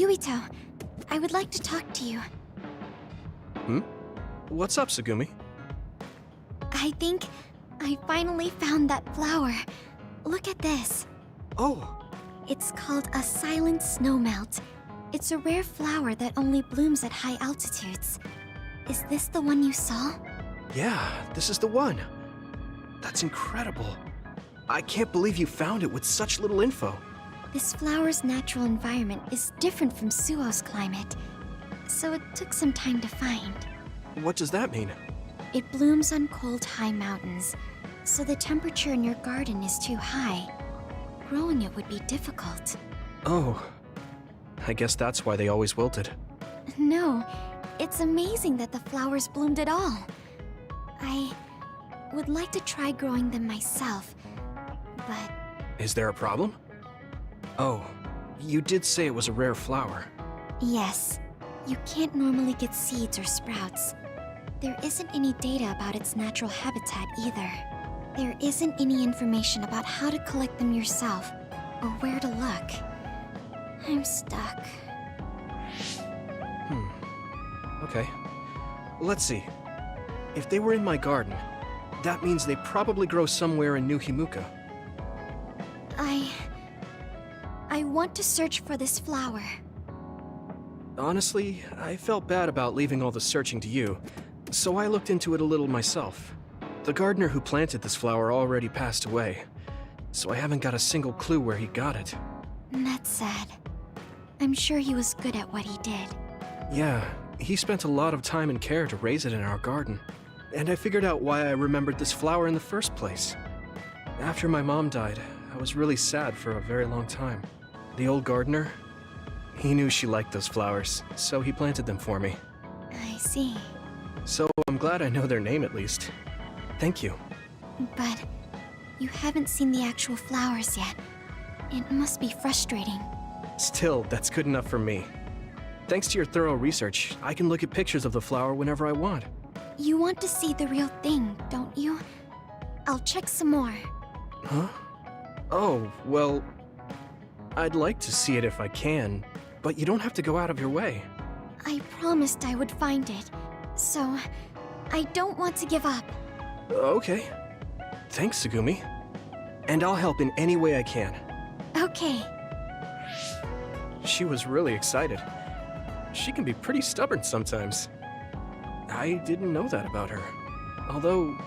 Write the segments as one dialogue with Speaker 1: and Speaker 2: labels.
Speaker 1: Yuito, I would like to talk to you.
Speaker 2: Hmm? What's up, Tsugumi?
Speaker 1: I think I finally found that flower. Look at this.
Speaker 2: Oh,
Speaker 1: It's called a silent snowmelt. It's a rare flower that only blooms at high altitudes. Is this the one you saw?
Speaker 2: yeah, this is the one. That's incredible. I can't believe you found it with such little info.
Speaker 1: This flower's natural environment is different from Suo's climate, so it took some time to find.
Speaker 2: What does that mean?
Speaker 1: It blooms on cold, high mountains, so the temperature in your garden is too high. Growing it would be difficult.
Speaker 2: Oh, I guess that's why they always wilted.
Speaker 1: No, it's amazing that the flowers bloomed at all. I would like to try growing them myself, but
Speaker 2: Is there a problem? Oh, you did say it was a rare flower.
Speaker 1: yes, you can't normally get seeds or sprouts. There isn't any data about its natural habitat either. There isn't any information about how to collect them yourself, or where to look. I'm stuck.
Speaker 2: Okay. Let's see. If they were in my garden, that means they probably grow somewhere in New Himuka.
Speaker 1: I want to search for this flower.
Speaker 2: Honestly, I felt bad about leaving all the searching to you, so I looked into it a little myself. The gardener who planted this flower already passed away, so I haven't got a single clue where he got it.
Speaker 1: That's sad. I'm sure he was good at what he did.
Speaker 2: Yeah, he spent a lot of time and care to raise it in our garden, and I figured out why I remembered this flower in the first place. After my mom died, I was really sad for a very long time. The old gardener, he knew she liked those flowers, so he planted them for me.
Speaker 1: I see.
Speaker 2: So I'm glad I know their name at least. Thank you.
Speaker 1: But you haven't seen the actual flowers yet. It must be frustrating.
Speaker 2: Still, that's good enough for me. Thanks to your thorough research, I can look at pictures of the flower whenever I want.
Speaker 1: You want to see the real thing, don't you? I'll check some more.
Speaker 2: Huh? Oh, well, I'd like to see it if I can, but you don't have to go out of your way.
Speaker 1: I promised I would find it, so I don't want to give up.
Speaker 2: Okay. Thanks, Tsugumi. And I'll help in any way I can.
Speaker 1: Okay.
Speaker 2: She was really excited. She can be pretty stubborn sometimes. I didn't know that about her. Although,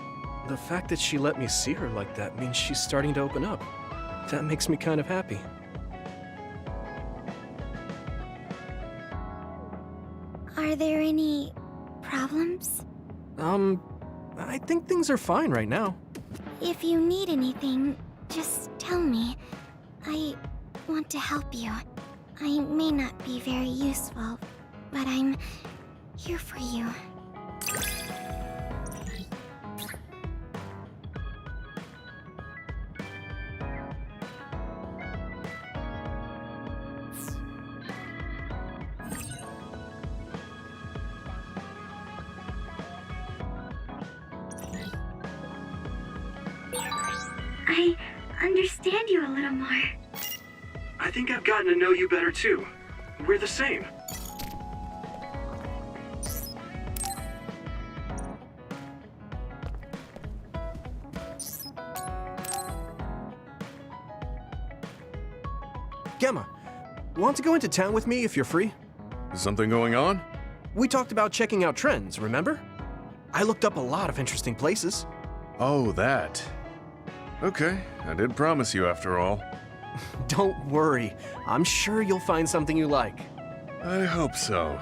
Speaker 2: the fact that she let me see her like that means she's starting to open up. That makes me kind of happy.
Speaker 1: Are there any problems?
Speaker 2: I think things are fine right now.
Speaker 1: If you need anything, just tell me. I want to help you. I may not be very useful, but I'm here for you. I understand you a little more.
Speaker 2: I think I've gotten to know you better too. We're the same. Gemma, want to go into town with me if you're free?
Speaker 3: Is something going on?
Speaker 2: We talked about checking out trends, remember? I looked up a lot of interesting places.
Speaker 3: Oh, that. Okay, I did promise you after all.
Speaker 2: Don't worry, I'm sure you'll find something you like.
Speaker 3: I hope so.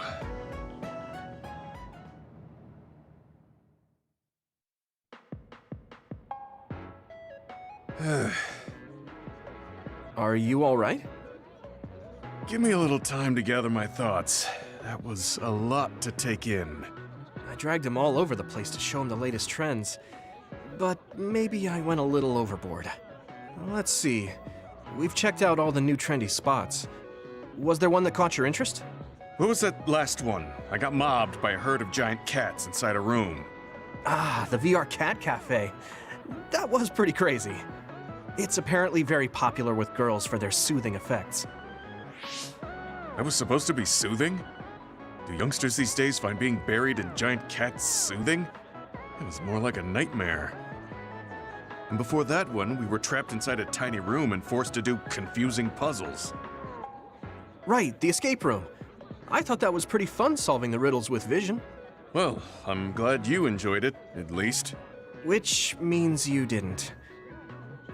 Speaker 2: Are you all right?
Speaker 3: Give me a little time to gather my thoughts. That was a lot to take in.
Speaker 2: I dragged him all over the place to show him the latest trends, but maybe I went a little overboard. Let's see. We've checked out all the new trendy spots. Was there one that caught your interest?
Speaker 3: What was that last one? I got mobbed by a herd of giant cats inside a room.
Speaker 2: Ah, the VR Cat Cafe. That was pretty crazy. It's apparently very popular with girls for their soothing effects.
Speaker 3: That was supposed to be soothing? Do youngsters these days find being buried in giant cats soothing? It was more like a nightmare. And before that one, we were trapped inside a tiny room and forced to do confusing puzzles.
Speaker 2: Right, the escape room. I thought that was pretty fun solving the riddles with vision.
Speaker 3: Well, I'm glad you enjoyed it, at least.
Speaker 2: Which means you didn't.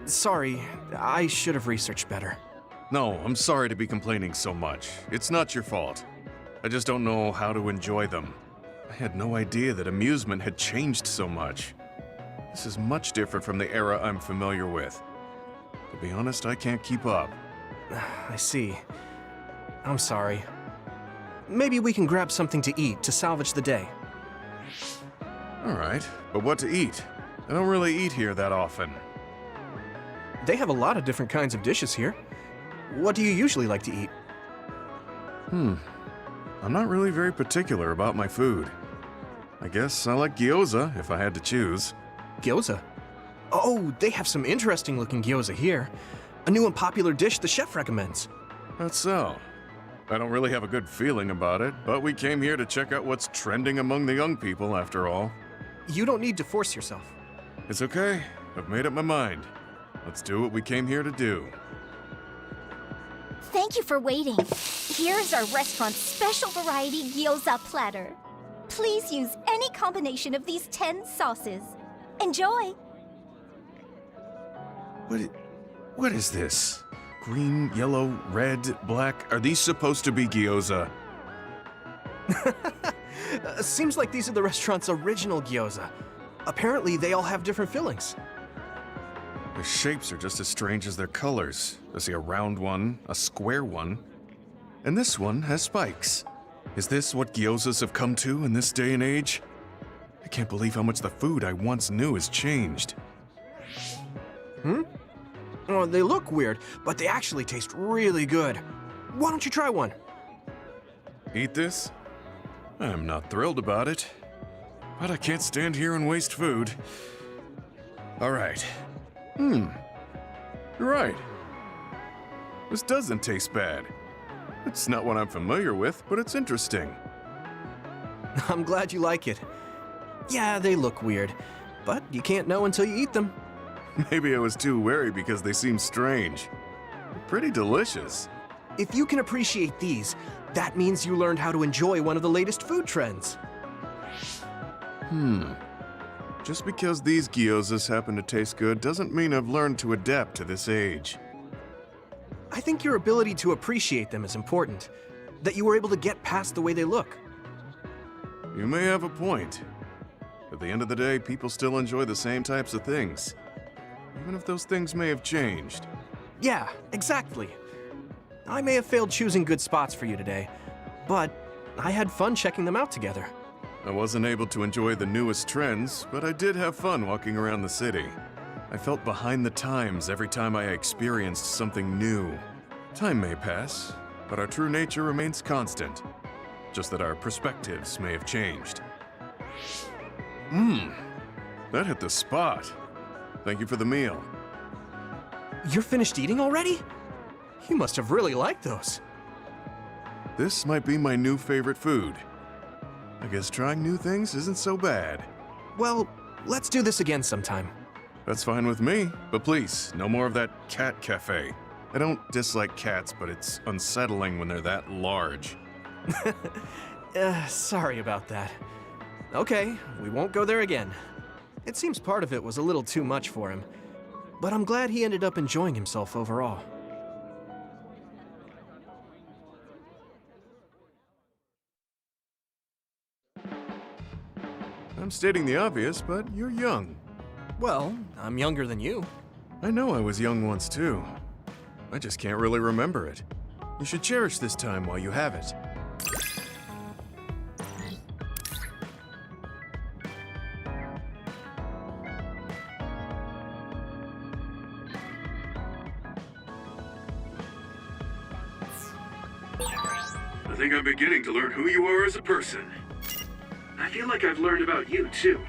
Speaker 2: Sorry, I should have researched better.
Speaker 3: No, I'm sorry to be complaining so much. It's not your fault. I just don't know how to enjoy them. I had no idea that amusement had changed so much. This is much different from the era I'm familiar with. To be honest, I can't keep up.
Speaker 2: I see. I'm sorry. Maybe we can grab something to eat to salvage the day.
Speaker 3: Alright, but what to eat? I don't really eat here that often.
Speaker 2: They have a lot of different kinds of dishes here. What do you usually like to eat?
Speaker 3: I'm not really very particular about my food. I guess I like gyoza if I had to choose.
Speaker 2: Gyoza? Oh, they have some interesting looking gyoza here. A new and popular dish the chef recommends.
Speaker 3: That's so. I don't really have a good feeling about it, but we came here to check out what's trending among the young people after all.
Speaker 2: You don't need to force yourself.
Speaker 3: It's okay. I've made up my mind. Let's do what we came here to do.
Speaker 4: Thank you for waiting. Here's our restaurant's special variety gyoza platter. Please use any combination of these 10 sauces. Enjoy!
Speaker 3: What is this? Green, yellow, red, black. Are these supposed to be gyoza?
Speaker 2: Seems like these are the restaurant's original gyoza. Apparently, they all have different fillings.
Speaker 3: Their shapes are just as strange as their colors. I see a round one, a square one, and this one has spikes. Is this what gyozas have come to in this day and age? I can't believe how much the food I once knew has changed.
Speaker 2: Oh, they look weird, but they actually taste really good. Why don't you try one?
Speaker 3: Eat this? I'm not thrilled about it, but I can't stand here and waste food. All right. You're right. This doesn't taste bad. It's not what I'm familiar with, but it's interesting.
Speaker 2: I'm glad you like it. Yeah, they look weird, but you can't know until you eat them.
Speaker 3: Maybe I was too wary because they seem strange. They're pretty delicious.
Speaker 2: If you can appreciate these, that means you learned how to enjoy one of the latest food trends.
Speaker 3: Just because these gyozas happen to taste good doesn't mean I've learned to adapt to this age.
Speaker 2: I think your ability to appreciate them is important, that you were able to get past the way they look.
Speaker 3: You may have a point. At the end of the day, people still enjoy the same types of things, even if those things may have changed.
Speaker 2: Yeah, exactly. I may have failed choosing good spots for you today, but I had fun checking them out together.
Speaker 3: I wasn't able to enjoy the newest trends, but I did have fun walking around the city. I felt behind the times every time I experienced something new. Time may pass, but our true nature remains constant. Just that our perspectives may have changed. That hit the spot. Thank you for the meal.
Speaker 2: You're finished eating already? You must have really liked those.
Speaker 3: This might be my new favorite food. I guess trying new things isn't so bad.
Speaker 2: Well, let's do this again sometime.
Speaker 3: That's fine with me, but please, no more of that cat cafe. I don't dislike cats, but it's unsettling when they're that large.
Speaker 2: Sorry about that. Okay, we won't go there again. It seems part of it was a little too much for him, but I'm glad he ended up enjoying himself overall.
Speaker 3: I'm stating the obvious, but you're young.
Speaker 2: Well, I'm younger than you.
Speaker 3: I know I was young once too. I just can't really remember it. You should cherish this time while you have it. I think I'm beginning to learn who you are as a person.
Speaker 2: I feel like I've learned about you, too.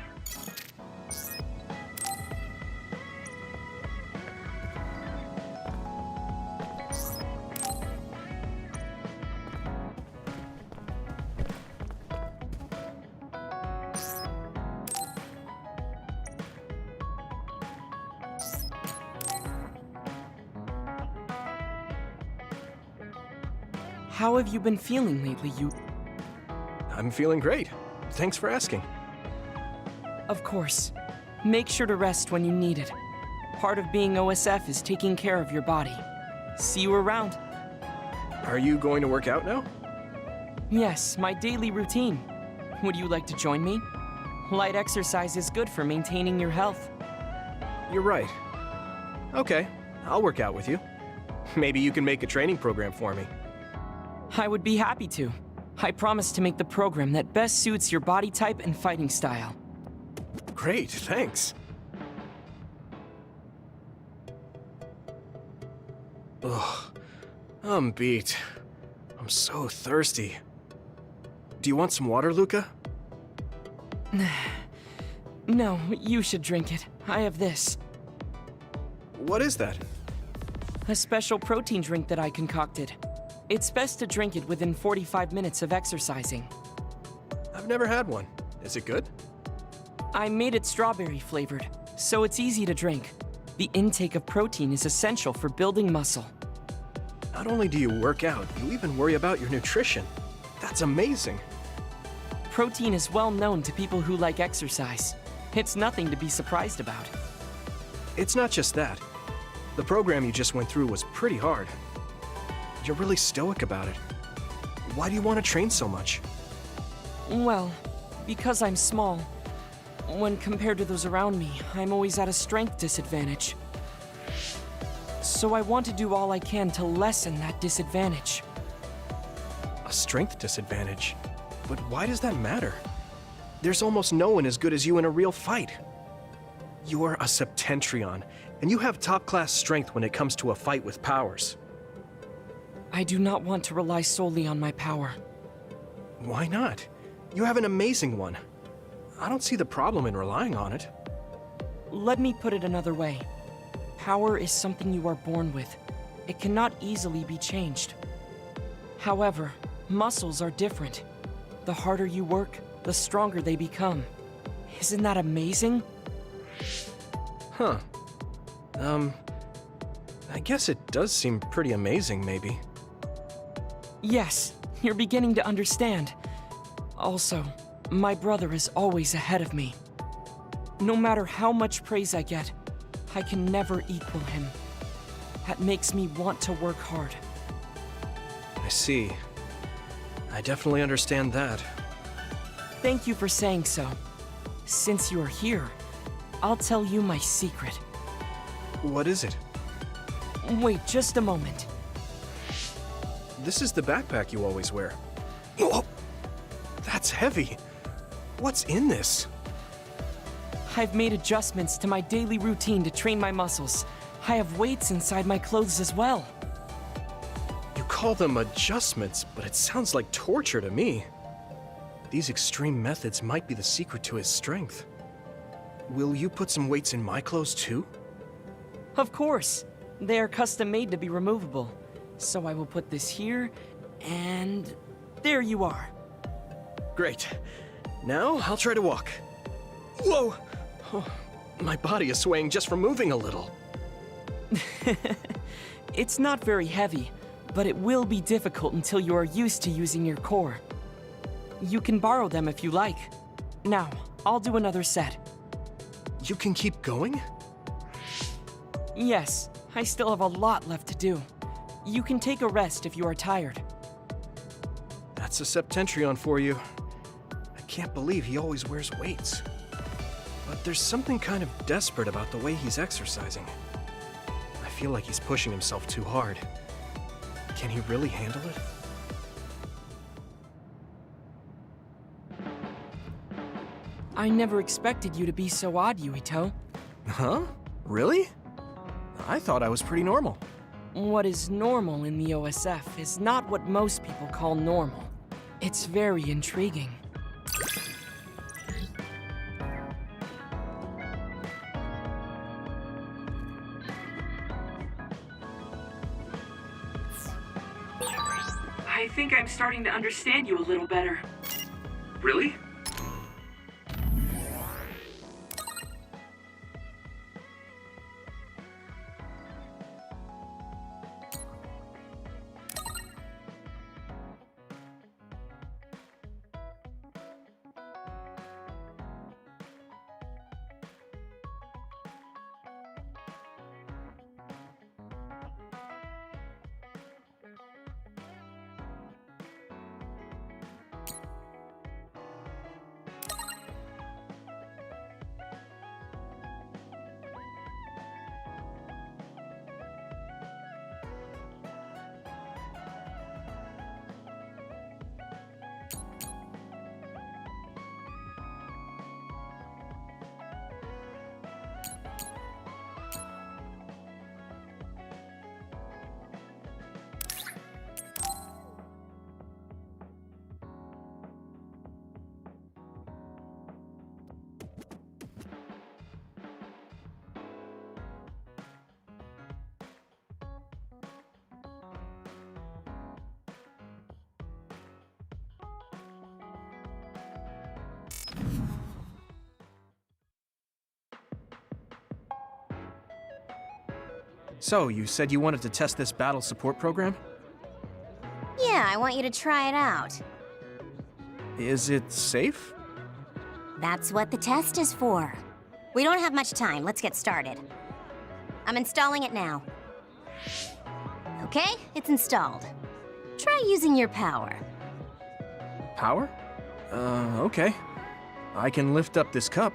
Speaker 5: How have you been feeling lately,
Speaker 2: I'm feeling great. Thanks for asking.
Speaker 5: Of course. Make sure to rest when you need it. Part of being OSF is taking care of your body. See you around.
Speaker 2: Are you going to work out now?
Speaker 5: Yes, my daily routine. Would you like to join me? Light exercise is good for maintaining your health.
Speaker 2: You're right. Okay, I'll work out with you. Maybe you can make a training program for me.
Speaker 5: I would be happy to. I promise to make the program that best suits your body type and fighting style.
Speaker 2: Great, thanks. Ugh, I'm beat. I'm so thirsty. Do you want some water, Luca?
Speaker 5: No, you should drink it. I have this.
Speaker 2: What is that?
Speaker 5: A special protein drink that I concocted. It's best to drink it within 45 minutes of exercising.
Speaker 2: I've never had one. Is it good?
Speaker 5: I made it strawberry flavored, so it's easy to drink. The intake of protein is essential for building muscle.
Speaker 2: Not only do you work out, you even worry about your nutrition. That's amazing.
Speaker 5: Protein is well known to people who like exercise. It's nothing to be surprised about.
Speaker 2: It's not just that. The program you just went through was pretty hard. You're really stoic about it. Why do you want to train so much?
Speaker 5: Well, because I'm small. When compared to those around me, I'm always at a strength disadvantage. So I want to do all I can to lessen that disadvantage.
Speaker 2: A strength disadvantage? But why does that matter? There's almost no one as good as you in a real fight. You're a Septentrion, and you have top-class strength when it comes to a fight with powers.
Speaker 5: I do not want to rely solely on my power.
Speaker 2: Why not? You have an amazing one. I don't see the problem in relying on it.
Speaker 5: Let me put it another way. Power is something you are born with. It cannot easily be changed. However, muscles are different. The harder you work, the stronger they become. Isn't that amazing?
Speaker 2: Huh. I guess it does seem pretty amazing, maybe.
Speaker 5: Yes, you're beginning to understand. Also, my brother is always ahead of me. No matter how much praise I get, I can never equal him. That makes me want to work hard.
Speaker 2: I see. I definitely understand that.
Speaker 5: Thank you for saying so. Since you're here, I'll tell you my secret.
Speaker 2: What is it?
Speaker 5: Wait just a moment.
Speaker 2: This is the backpack you always wear. Oh, that's heavy. What's in this?
Speaker 5: I've made adjustments to my daily routine to train my muscles. I have weights inside my clothes as well.
Speaker 2: You call them adjustments, but it sounds like torture to me. These extreme methods might be the secret to his strength. Will you put some weights in my clothes too?
Speaker 5: Of course. They are custom made to be removable. So I will put this here, and there you are.
Speaker 2: Great. Now I'll try to walk. Whoa! Oh, my body is swaying just from moving a little.
Speaker 5: It's not very heavy, but it will be difficult until you are used to using your core. You can borrow them if you like. Now, I'll do another set.
Speaker 2: You can keep going?
Speaker 5: Yes, I still have a lot left to do. You can take a rest if you are tired.
Speaker 2: That's a Septentrion for you. I can't believe he always wears weights. But there's something kind of desperate about the way he's exercising. I feel like he's pushing himself too hard. Can he really handle it?
Speaker 5: I never expected you to be so odd, Yuito.
Speaker 2: Huh? Really? I thought I was pretty normal.
Speaker 5: What is normal in the OSF is not what most people call normal. It's very intriguing. I think I'm starting to understand you a little better.
Speaker 2: Really? So, you said you wanted to test this battle support program?
Speaker 6: Yeah, I want you to try it out.
Speaker 2: Is it safe?
Speaker 6: That's what the test is for. We don't have much time. Let's get started. I'm installing it now. Okay, it's installed. Try using your power.
Speaker 2: Power? Okay. I can lift up this cup.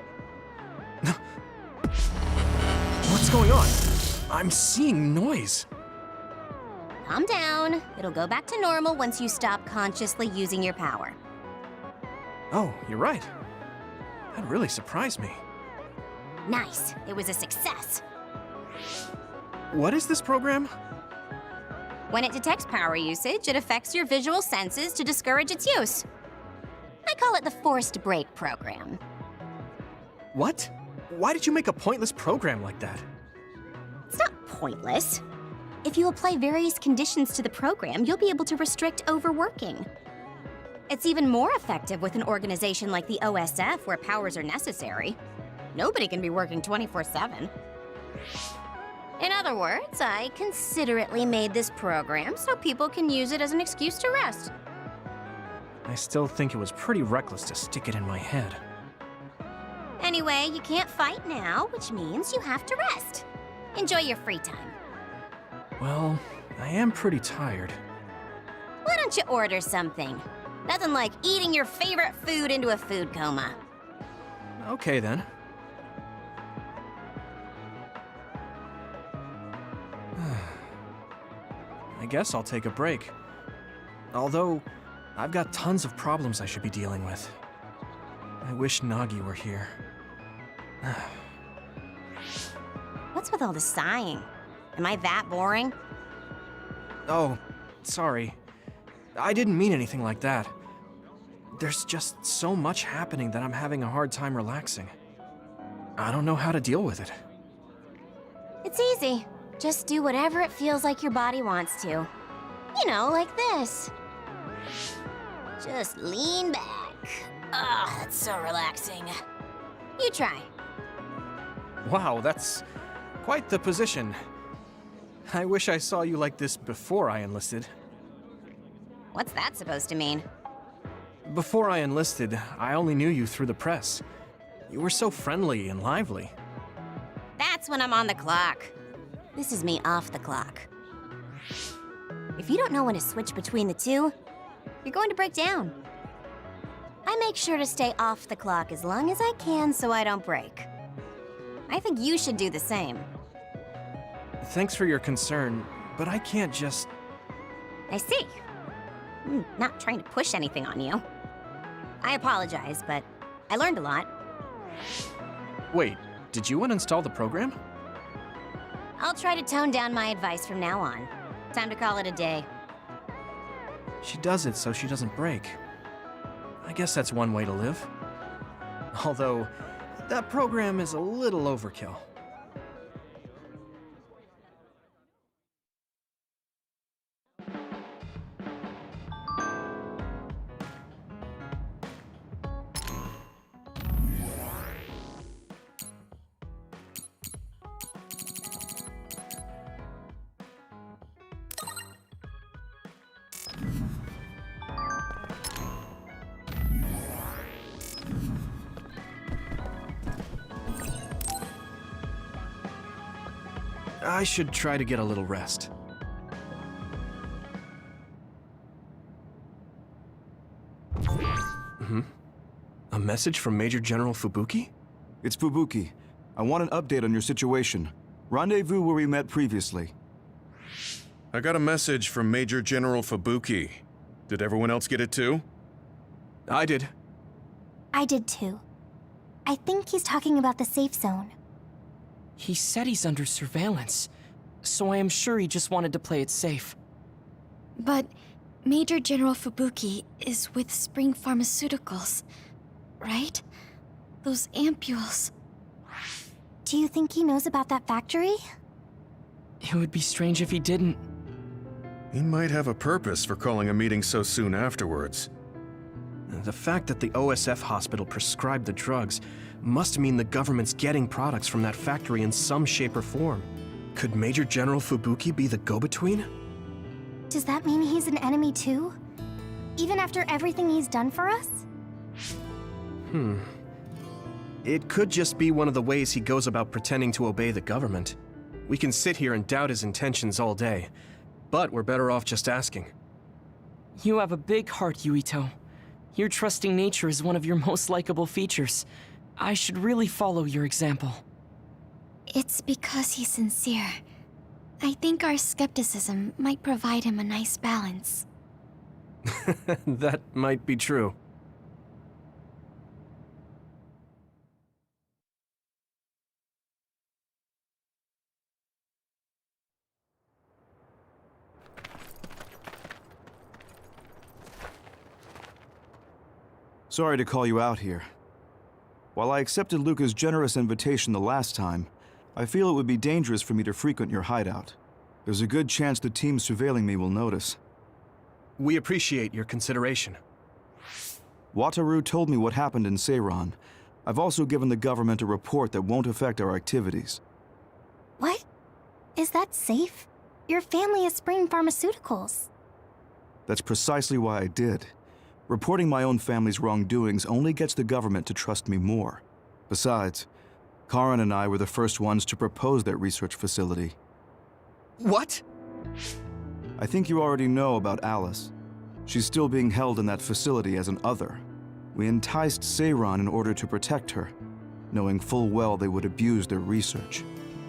Speaker 2: What's going on? I'm seeing noise.
Speaker 6: Calm down. It'll go back to normal once you stop consciously using your power.
Speaker 2: Oh, you're right. That really surprised me.
Speaker 6: Nice. It was a success.
Speaker 2: What is this program?
Speaker 6: When it detects power usage, it affects your visual senses to discourage its use. I call it the forced break program.
Speaker 2: What? Why did you make a pointless program like that?
Speaker 6: It's not pointless. If you apply various conditions to the program, you'll be able to restrict overworking. It's even more effective with an organization like the OSF where powers are necessary. Nobody can be working 24/7. In other words, I considerately made this program so people can use it as an excuse to rest.
Speaker 2: I still think it was pretty reckless to stick it in my head.
Speaker 6: Anyway, you can't fight now, which means you have to rest. Enjoy your free time.
Speaker 2: Well, I am pretty tired.
Speaker 6: Why don't you order something? Nothing like eating your favorite food into a food coma.
Speaker 2: Okay then. I guess I'll take a break. Although, I've got tons of problems I should be dealing with. I wish Nagi were here.
Speaker 6: What's with all the sighing? Am I that boring?
Speaker 2: Oh, sorry. I didn't mean anything like that. There's just so much happening that I'm having a hard time relaxing. I don't know how to deal with it.
Speaker 6: It's easy. Just do whatever it feels like your body wants to. You know, like this. Just lean back. Ah, that's so relaxing. You try.
Speaker 2: Wow, that's quite the position. I wish I saw you like this before I enlisted.
Speaker 6: What's that supposed to mean?
Speaker 2: Before I enlisted, I only knew you through the press. You were so friendly and lively.
Speaker 6: That's when I'm on the clock. This is me off the clock. If you don't know when to switch between the two, you're going to break down. I make sure to stay off the clock as long as I can so I don't break. I think you should do the same.
Speaker 2: Thanks for your concern, but I can't just...
Speaker 6: I see. I'm not trying to push anything on you. I apologize, but I learned a lot.
Speaker 2: Wait, did you uninstall the program?
Speaker 6: I'll try to tone down my advice from now on. Time to call it a day.
Speaker 2: She does it so she doesn't break. I guess that's one way to live. Although, that program is a little overkill. I should try to get a little rest. A message from Major General Fubuki?
Speaker 7: It's Fubuki. I want an update on your situation. Rendezvous where we met previously.
Speaker 3: I got a message from Major General Fubuki. Did everyone else get it too?
Speaker 2: I did.
Speaker 1: I did too. I think he's talking about the safe zone.
Speaker 5: He said he's under surveillance, so I am sure he just wanted to play it safe.
Speaker 1: But Major General Fubuki is with Spring Pharmaceuticals, right? Those ampules. Do you think he knows about that factory?
Speaker 5: It would be strange if he didn't.
Speaker 3: He might have a purpose for calling a meeting so soon afterwards.
Speaker 2: The fact that the OSF hospital prescribed the drugs must mean the government's getting products from that factory in some shape or form. Could Major General Fubuki be the go-between?
Speaker 6: Does that mean he's an enemy too? Even after everything he's done for us?
Speaker 2: It could just be one of the ways he goes about pretending to obey the government. We can sit here and doubt his intentions all day, but we're better off just asking.
Speaker 5: You have a big heart, Yuito. Your trusting nature is one of your most likable features. I should really follow your example.
Speaker 1: It's because he's sincere. I think our skepticism might provide him a nice balance.
Speaker 2: That might be true.
Speaker 7: Sorry to call you out here. While I accepted Luca's generous invitation the last time, I feel it would be dangerous for me to frequent your hideout. There's a good chance the team surveilling me will notice.
Speaker 2: We appreciate your consideration.
Speaker 7: Wataru told me what happened in Seiran. I've also given the government a report that won't affect our activities.
Speaker 6: What? Is that safe? Your family is Spring Pharmaceuticals.
Speaker 7: That's precisely why I did. Reporting my own family's wrongdoings only gets the government to trust me more. Besides, Karin and I were the first ones to propose that research facility.
Speaker 2: What?
Speaker 7: I think you already know about Alice. She's still being held in that facility as an other. We enticed Seiran in order to protect her, knowing full well they would abuse their research.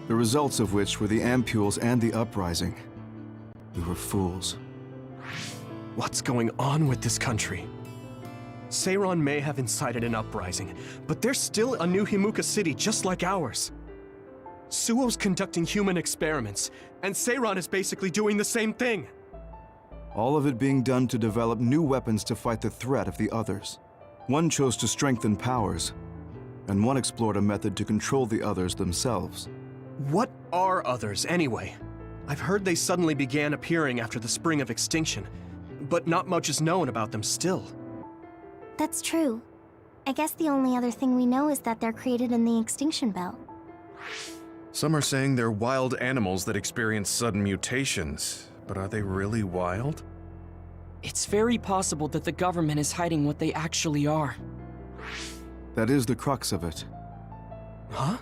Speaker 7: The results of which were the ampules and the uprising. We were fools.
Speaker 2: What's going on with this country? Seiran may have incited an uprising, but there's still a new Himuka city just like ours. Suo's conducting human experiments, and Seiran is basically doing the same thing.
Speaker 7: All of it being done to develop new weapons to fight the threat of the others. One chose to strengthen powers, and one explored a method to control the others themselves.
Speaker 2: What are others, anyway? I've heard they suddenly began appearing after the Spring of Extinction, but not much is known about them still.
Speaker 6: That's true. I guess the only other thing we know is that they're created in the extinction belt.
Speaker 3: Some are saying they're wild animals that experience sudden mutations, but are they really wild?
Speaker 5: It's very possible that the government is hiding what they actually are.
Speaker 7: That is the crux of it.
Speaker 2: Huh?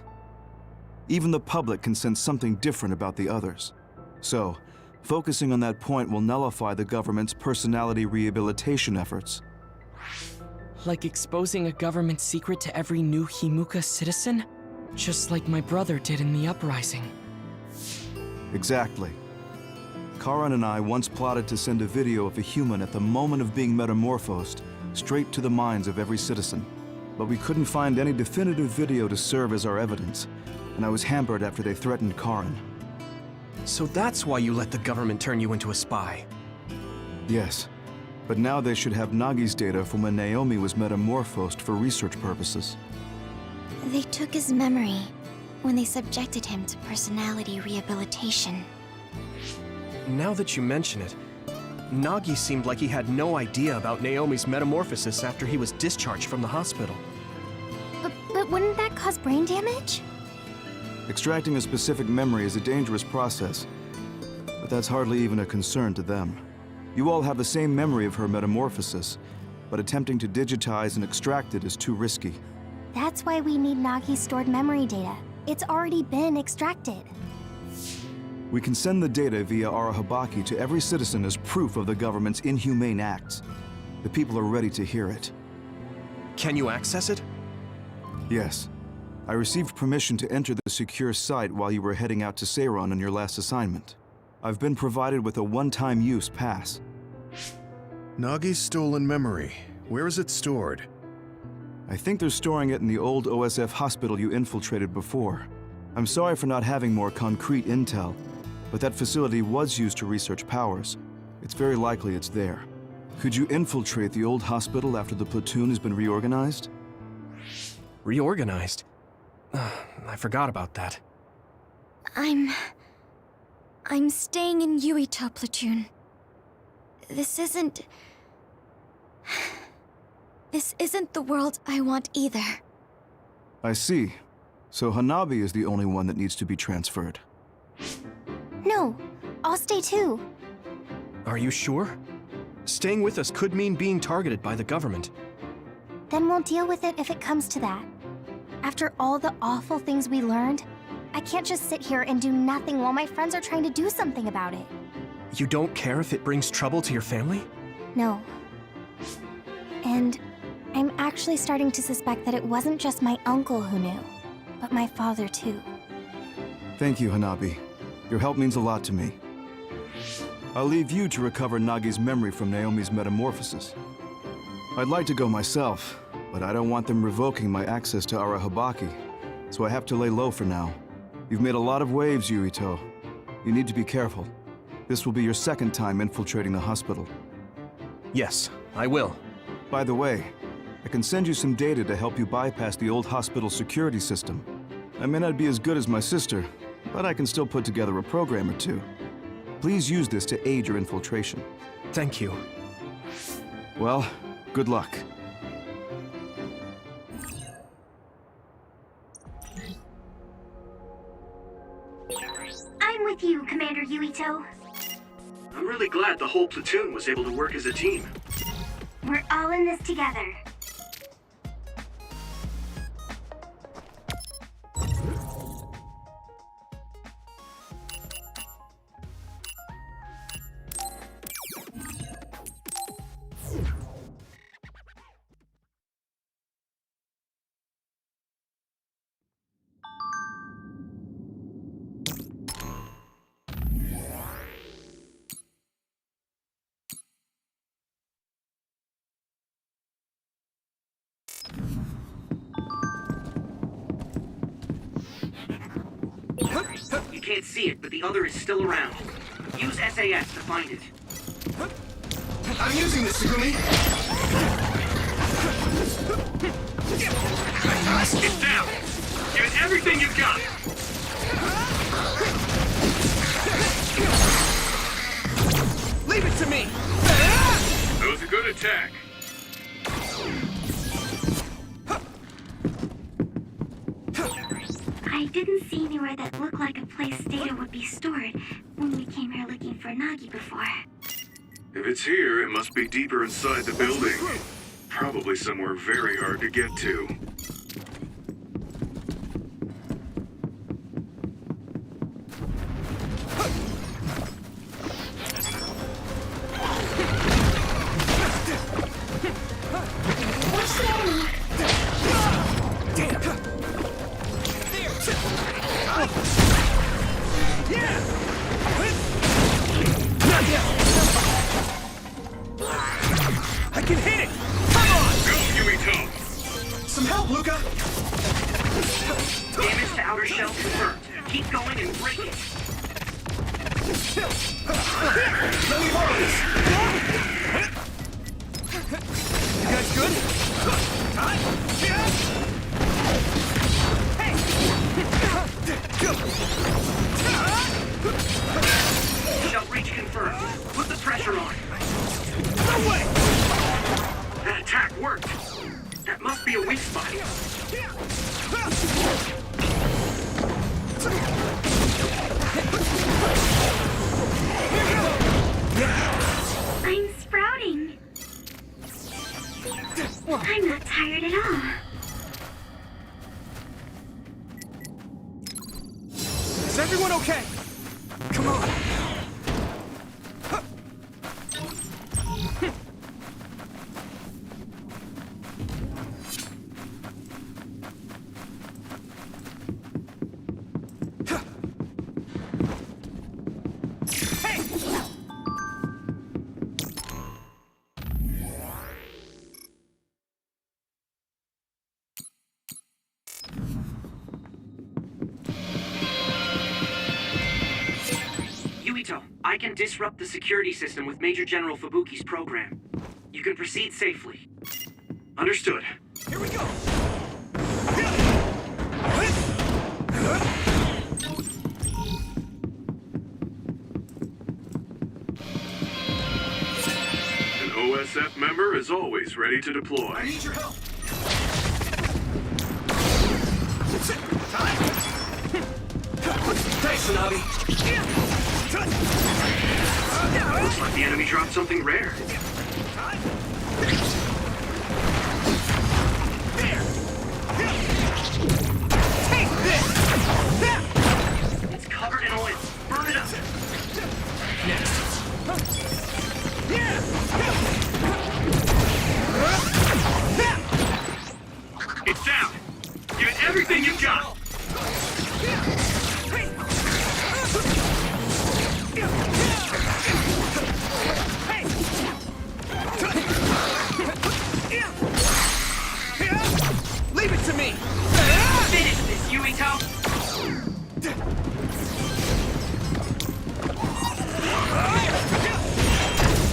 Speaker 7: Even the public can sense something different about the others. So, focusing on that point will nullify the government's personality rehabilitation efforts.
Speaker 5: Like exposing a government secret to every new Himuka citizen? Just like my brother did in the uprising.
Speaker 7: Exactly. Karin and I once plotted to send a video of a human at the moment of being metamorphosed straight to the minds of every citizen. But we couldn't find any definitive video to serve as our evidence, and I was hampered after they threatened Karin.
Speaker 2: So that's why you let the government turn you into a spy.
Speaker 7: Yes, but now they should have Nagi's data from when Naomi was metamorphosed for research purposes.
Speaker 1: They took his memory when they subjected him to personality rehabilitation.
Speaker 2: Now that you mention it, Nagi seemed like he had no idea about Naomi's metamorphosis after he was discharged from the hospital.
Speaker 6: But wouldn't that cause brain damage?
Speaker 7: Extracting a specific memory is a dangerous process, but that's hardly even a concern to them. You all have the same memory of her metamorphosis, but attempting to digitize and extract it is too risky.
Speaker 6: That's why we need Nagi's stored memory data. It's already been extracted.
Speaker 7: We can send the data via Arahabaki to every citizen as proof of the government's inhumane acts. The people are ready to hear it.
Speaker 2: Can you access it?
Speaker 7: Yes. I received permission to enter the secure site while you were heading out to Seiran on your last assignment. I've been provided with a one-time use pass.
Speaker 3: Nagi's stolen memory. Where is it stored?
Speaker 7: I think they're storing it in the old OSF hospital you infiltrated before. I'm sorry for not having more concrete intel, but that facility was used to research powers. It's very likely it's there. Could you infiltrate the old hospital after the platoon has been reorganized?
Speaker 2: Reorganized? I forgot about that.
Speaker 1: I'm staying in Yuito platoon. This isn't the world I want either.
Speaker 7: I see. So Hanabi is the only one that needs to be transferred.
Speaker 4: No, I'll stay too.
Speaker 2: Are you sure? Staying with us could mean being targeted by the government.
Speaker 4: Then we'll deal with it if it comes to that. After all the awful things we learned, I can't just sit here and do nothing while my friends are trying to do something about it.
Speaker 2: You don't care if it brings trouble to your family?
Speaker 4: No. And I'm actually starting to suspect that it wasn't just my uncle who knew, but my father too.
Speaker 7: Thank you, Hanabi. Your help means a lot to me. I'll leave you to recover Nagi's memory from Naomi's metamorphosis. I'd like to go myself, but I don't want them revoking my access to Arahabaki, so I have to lay low for now. You've made a lot of waves, Yuito. You need to be careful. This will be your second time infiltrating the hospital.
Speaker 2: Yes, I will.
Speaker 7: By the way, I can send you some data to help you bypass the old hospital security system. I may not be as good as my sister, but I can still put together a program or two. Please use this to aid your infiltration.
Speaker 2: Thank you.
Speaker 7: Well, good luck.
Speaker 8: I'm with you, Commander Yuito.
Speaker 2: I'm really glad the whole platoon was able to work as a team.
Speaker 8: We're all in this together.
Speaker 9: You can't see it, but the other is still around. Use SAS to find it.
Speaker 3: I'm using this, Tsugumi!
Speaker 9: Get down! Give it everything you've got!
Speaker 2: Leave it to me!
Speaker 3: That was a good attack.
Speaker 8: I didn't see anywhere that looked like a place data would be stored when we came here looking for Nagi before.
Speaker 3: If it's here, it must be deeper inside the building. Probably somewhere very hard to get to.
Speaker 8: What's the enemy?
Speaker 2: I can hit it! Come on!
Speaker 3: Go, Yuito!
Speaker 2: Some help, Luca!
Speaker 9: Damage to outer shell confirmed. Keep going and break it.
Speaker 2: Let me borrow this! You guys good? Hey!
Speaker 9: Shell reach confirmed. Put the pressure on.
Speaker 2: No way!
Speaker 9: That attack worked. That must be a weak spot.
Speaker 8: I'm sprouting. I'm not tired at all.
Speaker 2: Is everyone okay? Come on!
Speaker 9: Yuito, I can disrupt the security system with Major General Fubuki's program. You can proceed safely.
Speaker 2: Understood.
Speaker 10: Here we go!
Speaker 3: An OSF member is always ready to deploy.
Speaker 10: I need your help!
Speaker 2: Thanks, Navi.
Speaker 9: like the enemy dropped something rare. It's covered in oil. Burn it up. It's down. Give it everything you've got.
Speaker 5: Leave it to me!
Speaker 9: Finish this, Yuito!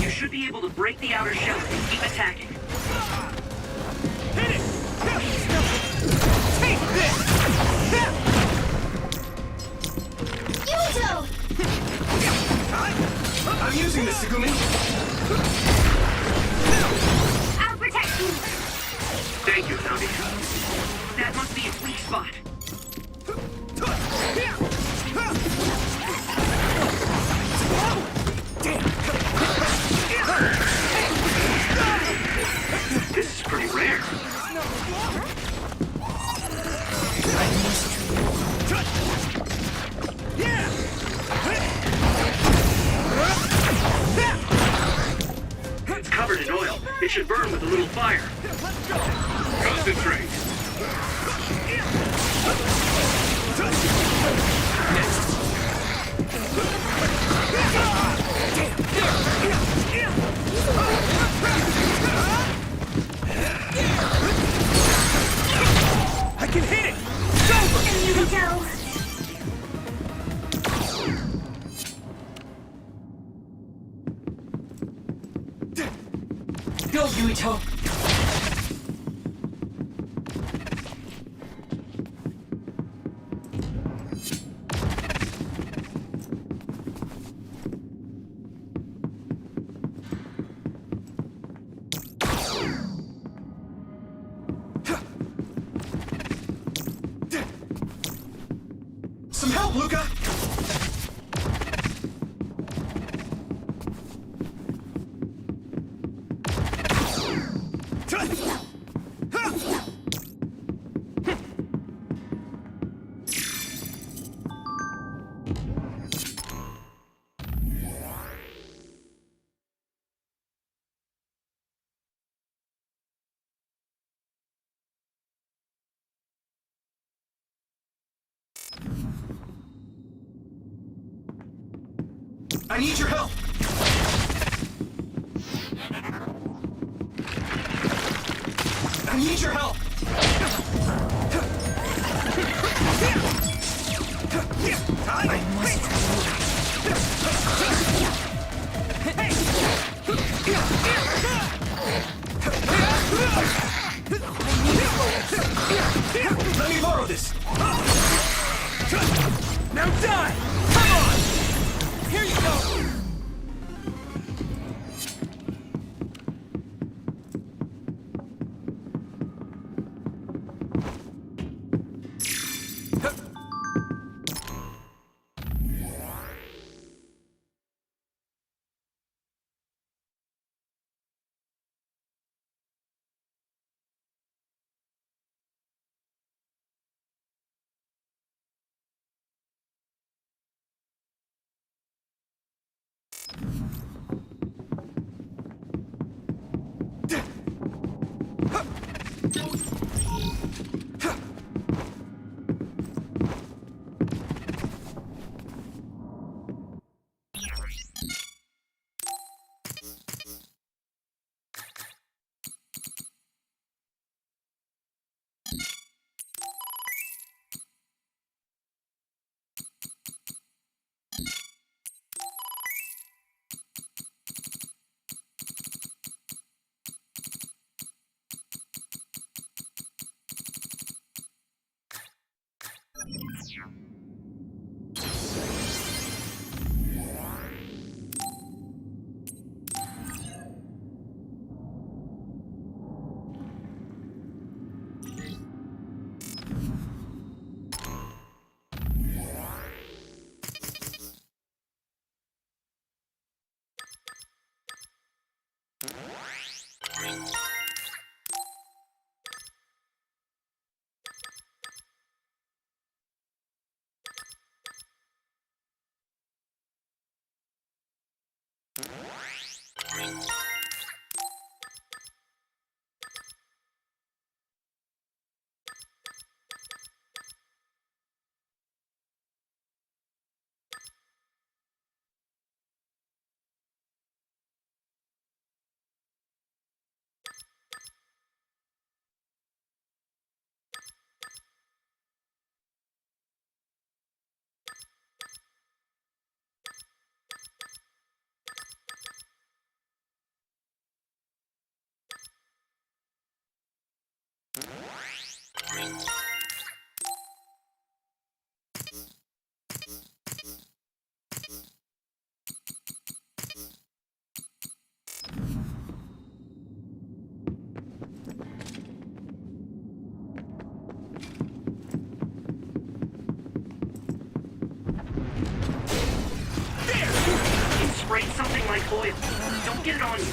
Speaker 9: You should be able to break the outer shell and keep attacking.
Speaker 5: Hit it! Take this!
Speaker 4: Yuito!
Speaker 5: I'm using this, Tsugumi!
Speaker 8: I'll protect you.
Speaker 9: Thank you, Navi. That must be its weak spot. This is pretty rare. It's covered in oil. It should burn with a little fire. Concentrate.
Speaker 5: I can hit it! It's over!
Speaker 8: Yuito!
Speaker 5: Go, Yuito! Some help, Luca! I need your help! I need your help! I must... Let me borrow this! Now die! Come on! Here you go!
Speaker 9: like oil. Don't get it on you.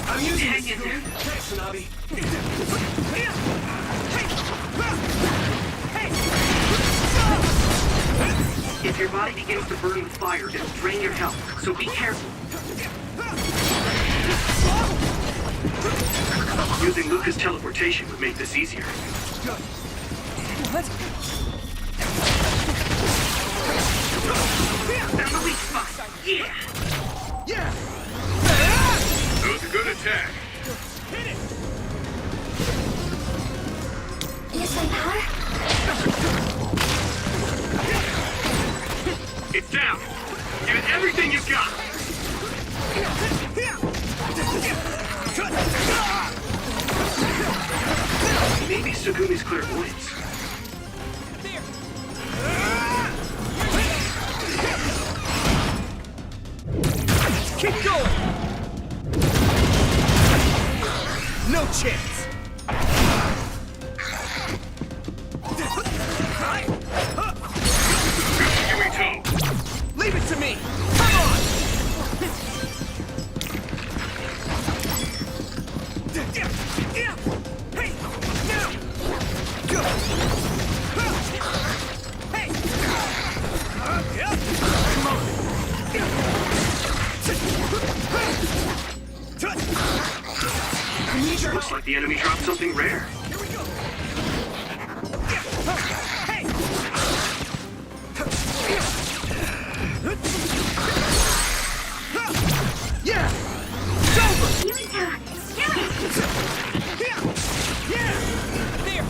Speaker 2: I'm using
Speaker 9: Hang
Speaker 2: this.
Speaker 9: in there.
Speaker 2: Thanks, Tsunabi.
Speaker 9: If your body begins to burn with fire, it'll drain your health, so be careful. Using Luca's teleportation would make this easier.
Speaker 5: What?
Speaker 9: Found the weak spot. Yeah!
Speaker 2: Yeah!
Speaker 3: That was a good attack.
Speaker 8: Use my power?
Speaker 9: It's down! Give it everything you've got! Maybe Tsugumi's clairvoyance.
Speaker 2: Keep going! No chance! Leave it to me! Come on! Hey! Now! Go! Hey! Come on!
Speaker 9: Looks like the enemy dropped something rare.
Speaker 2: Here we go! Hey! Yeah! It's over!
Speaker 8: Yumito, do it!
Speaker 2: Yeah!
Speaker 5: There!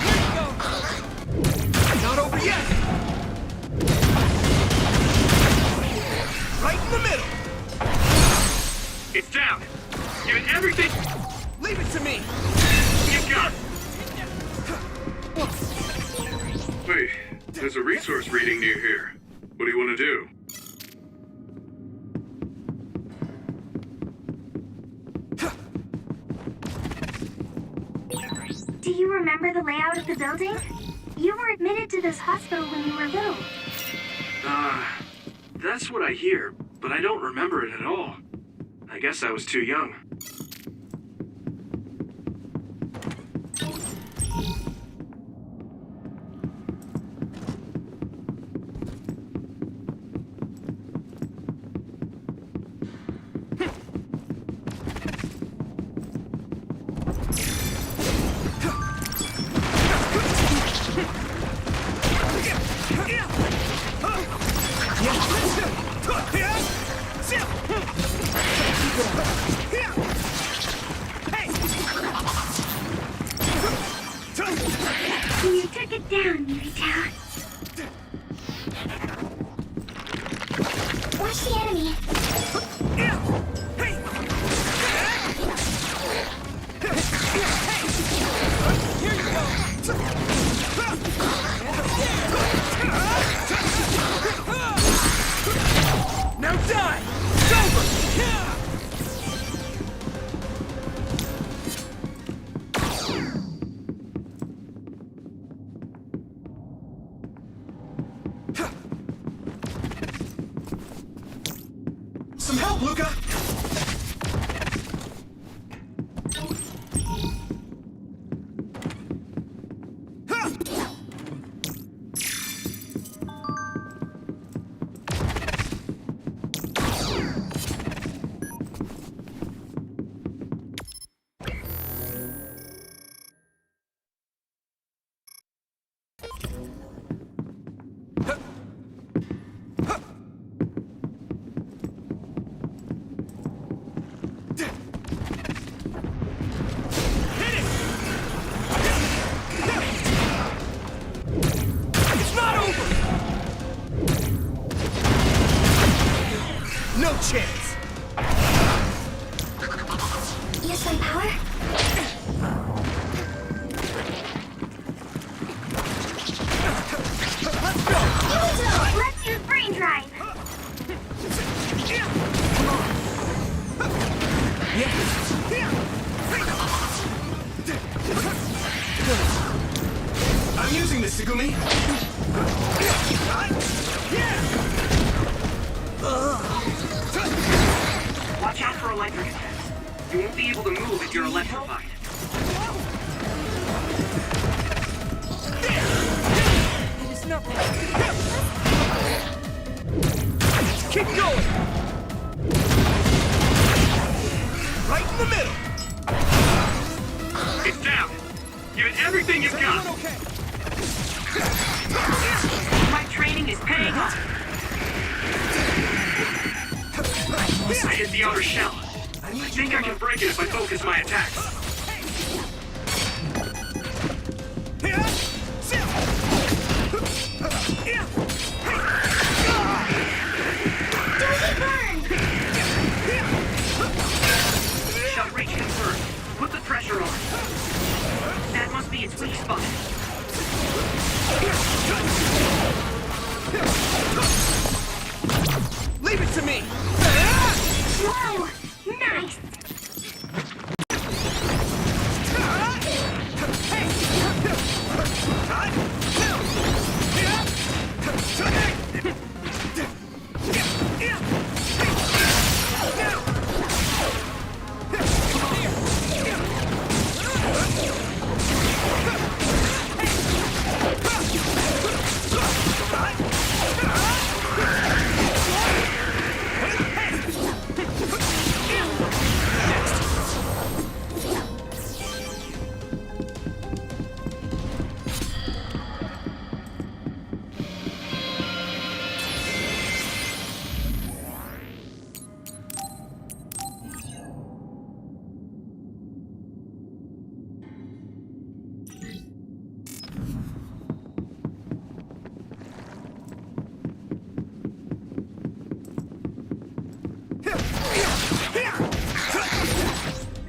Speaker 5: Here you go!
Speaker 2: Not over yet! Right in the middle!
Speaker 9: It's down! Give it everything
Speaker 2: Leave it to me!
Speaker 9: you've got!
Speaker 3: Wait, there's a resource reading near here. What do you want to do?
Speaker 8: Do you remember the layout of the building? You were admitted to this hospital when you were little.
Speaker 9: That's what I hear, but I don't remember it at all. I guess I was too young.
Speaker 8: You took it down, Yumito. Watch the enemy.
Speaker 5: Here you go!
Speaker 2: Now die! It's over! Some help, Luca! No chance!
Speaker 8: Use my power?
Speaker 2: Let's go!
Speaker 8: Yumito, let's use brain drive.
Speaker 2: I'm using this, Tsugumi! Yeah!
Speaker 9: Watch out for electric effects. You won't be able to move if you're electrified.
Speaker 5: It is nothing. Keep going! Right in the middle!
Speaker 9: It's down. Give it everything you've got.
Speaker 5: Okay.
Speaker 9: My training is paying off. I hit the outer shell. I think I can break it if I focus my attacks. Shell reach confirmed. Put the pressure on. That must be its weak spot.
Speaker 5: Leave it to me!
Speaker 8: Whoa! Nice!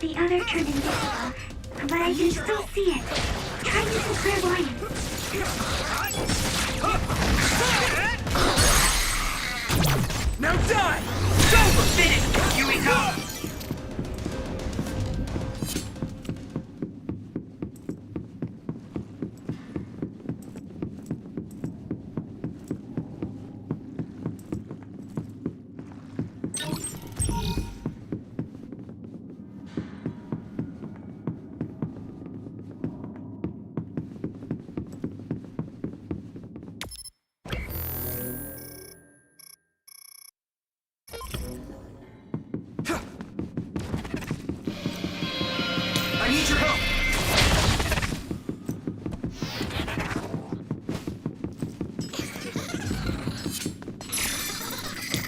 Speaker 8: The other turned invisible, but I can still see it. Try using clairvoyance.
Speaker 5: Now die! It's over!
Speaker 9: Finish! Yui go!
Speaker 5: I need your help!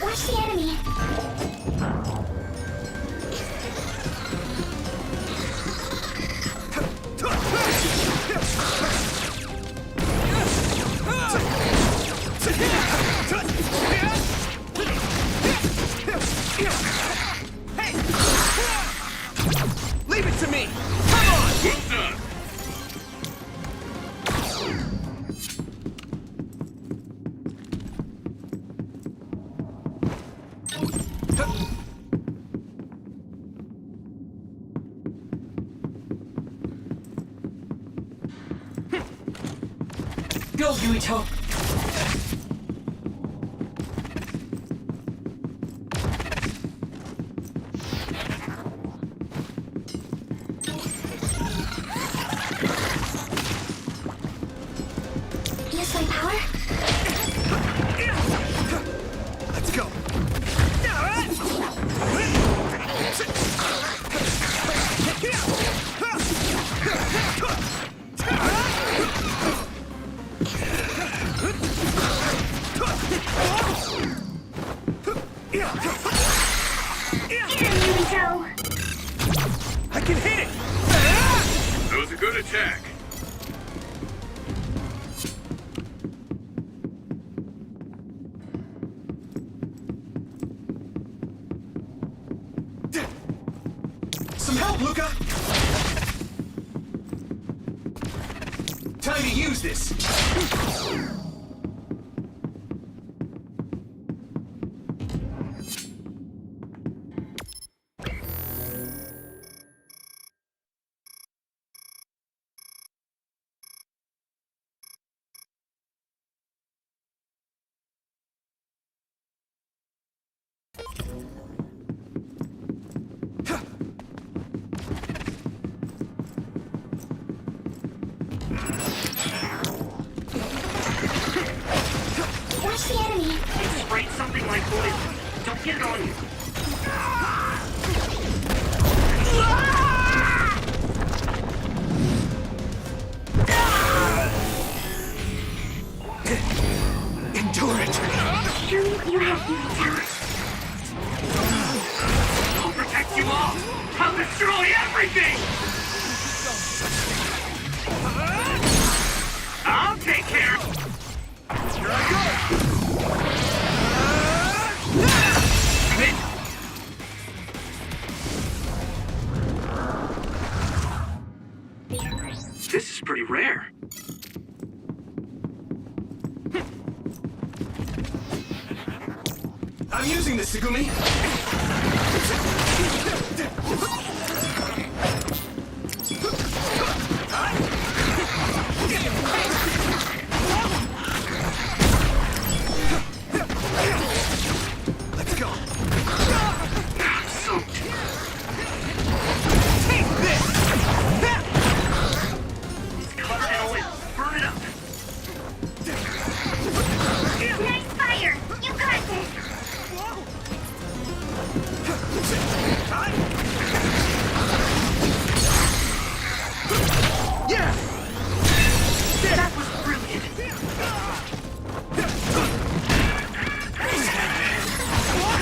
Speaker 8: Watch the enemy.
Speaker 5: Leave it to me! Come on!
Speaker 9: Well done!
Speaker 5: Go, Yuito!
Speaker 8: Use my power?
Speaker 5: Let's go! I can hit it!
Speaker 3: That was a good attack.
Speaker 5: Some help, Luca! Time to use this!
Speaker 8: Watch the enemy.
Speaker 9: It sprayed something like oil. Don't get it on you.
Speaker 2: Endure it!
Speaker 8: Show me what you have, Yurito.
Speaker 9: I'll protect you all! I'll destroy everything! I'll take care of... Here I go! This is pretty rare.
Speaker 2: I'm using this, Tsugumi! Let's go!
Speaker 9: I'm soaked.
Speaker 2: Take this!
Speaker 9: It's covered in oil. Burn it up.
Speaker 8: Nice fire! You got this!
Speaker 2: Yeah!
Speaker 9: That was brilliant.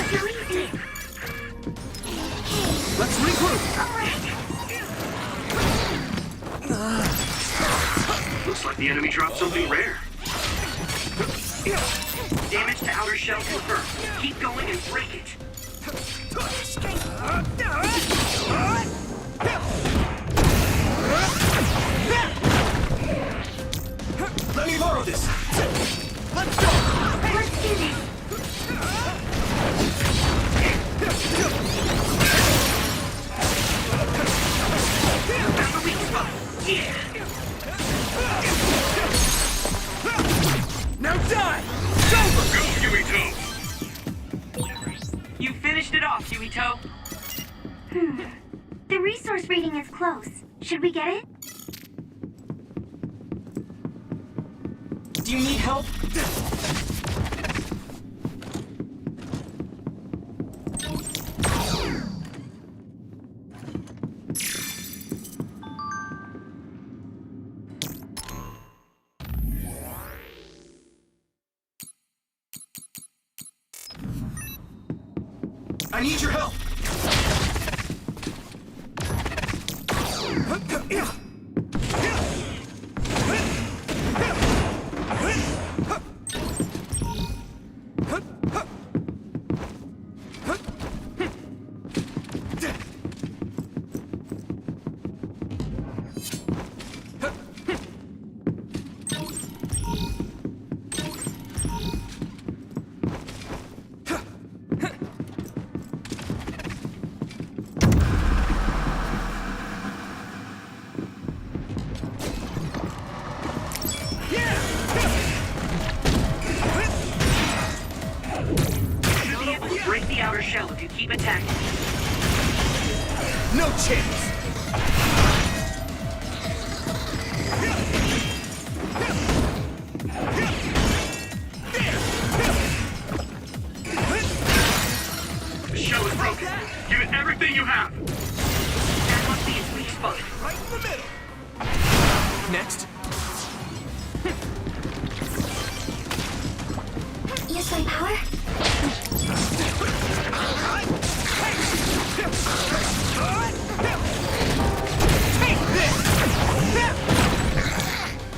Speaker 8: So easy.
Speaker 2: Let's regroup!
Speaker 9: Looks like the enemy dropped something rare. Damage to outer shell confirmed. Keep going and break it.
Speaker 2: Let me borrow this! Let's go!
Speaker 8: Let's do this.
Speaker 9: That's the weak spot. Yeah.
Speaker 2: Now die! It's over!
Speaker 3: Go, Yurito!
Speaker 9: You finished it off, Yurito.
Speaker 8: The resource reading is close. Should we get it?
Speaker 5: Do you need help?
Speaker 2: I need your help!
Speaker 9: You'll be able to break the outer shell if you keep attacking.
Speaker 2: No chance!
Speaker 9: The shell is broken. Give it everything you have. That must be its weak spot.
Speaker 2: Right in the middle! Next.
Speaker 8: Use my power?
Speaker 2: Take this!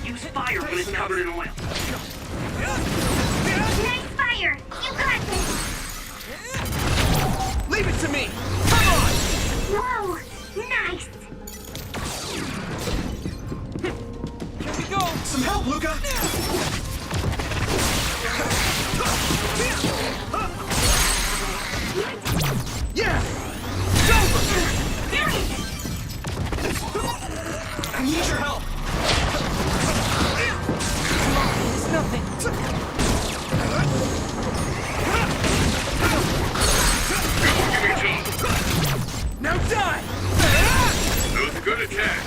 Speaker 9: Use fire when it's covered in oil.
Speaker 8: Nice fire! You got this!
Speaker 2: Leave it to me! Come on!
Speaker 8: Whoa! Nice!
Speaker 5: Here we go!
Speaker 2: Some help, Luca! Yeah! It's over! I need your help!
Speaker 5: It's nothing.
Speaker 3: Yurito!
Speaker 2: Now die!
Speaker 3: That was a good attack.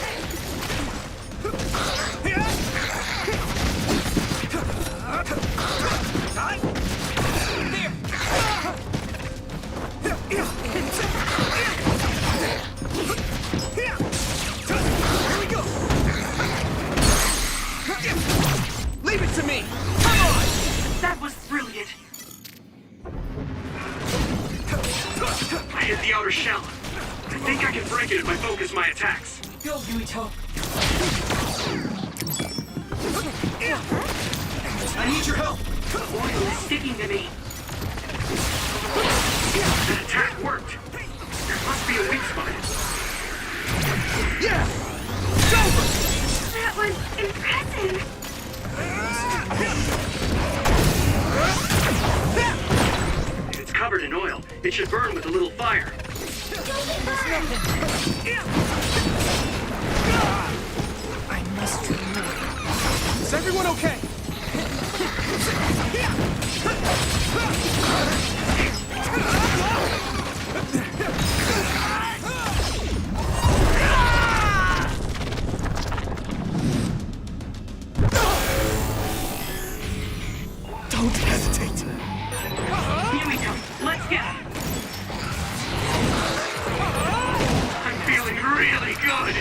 Speaker 9: sticking to me. That attack worked. There must be a weak spot.
Speaker 2: Yeah!
Speaker 8: That was impressive.
Speaker 9: It's covered in oil. It should burn with a little fire.
Speaker 5: I must remove.
Speaker 2: Is everyone okay? Don't hesitate.
Speaker 9: Here we go. Let's get it. I'm feeling really good.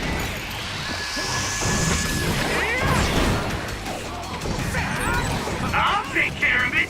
Speaker 9: I'll take care of it.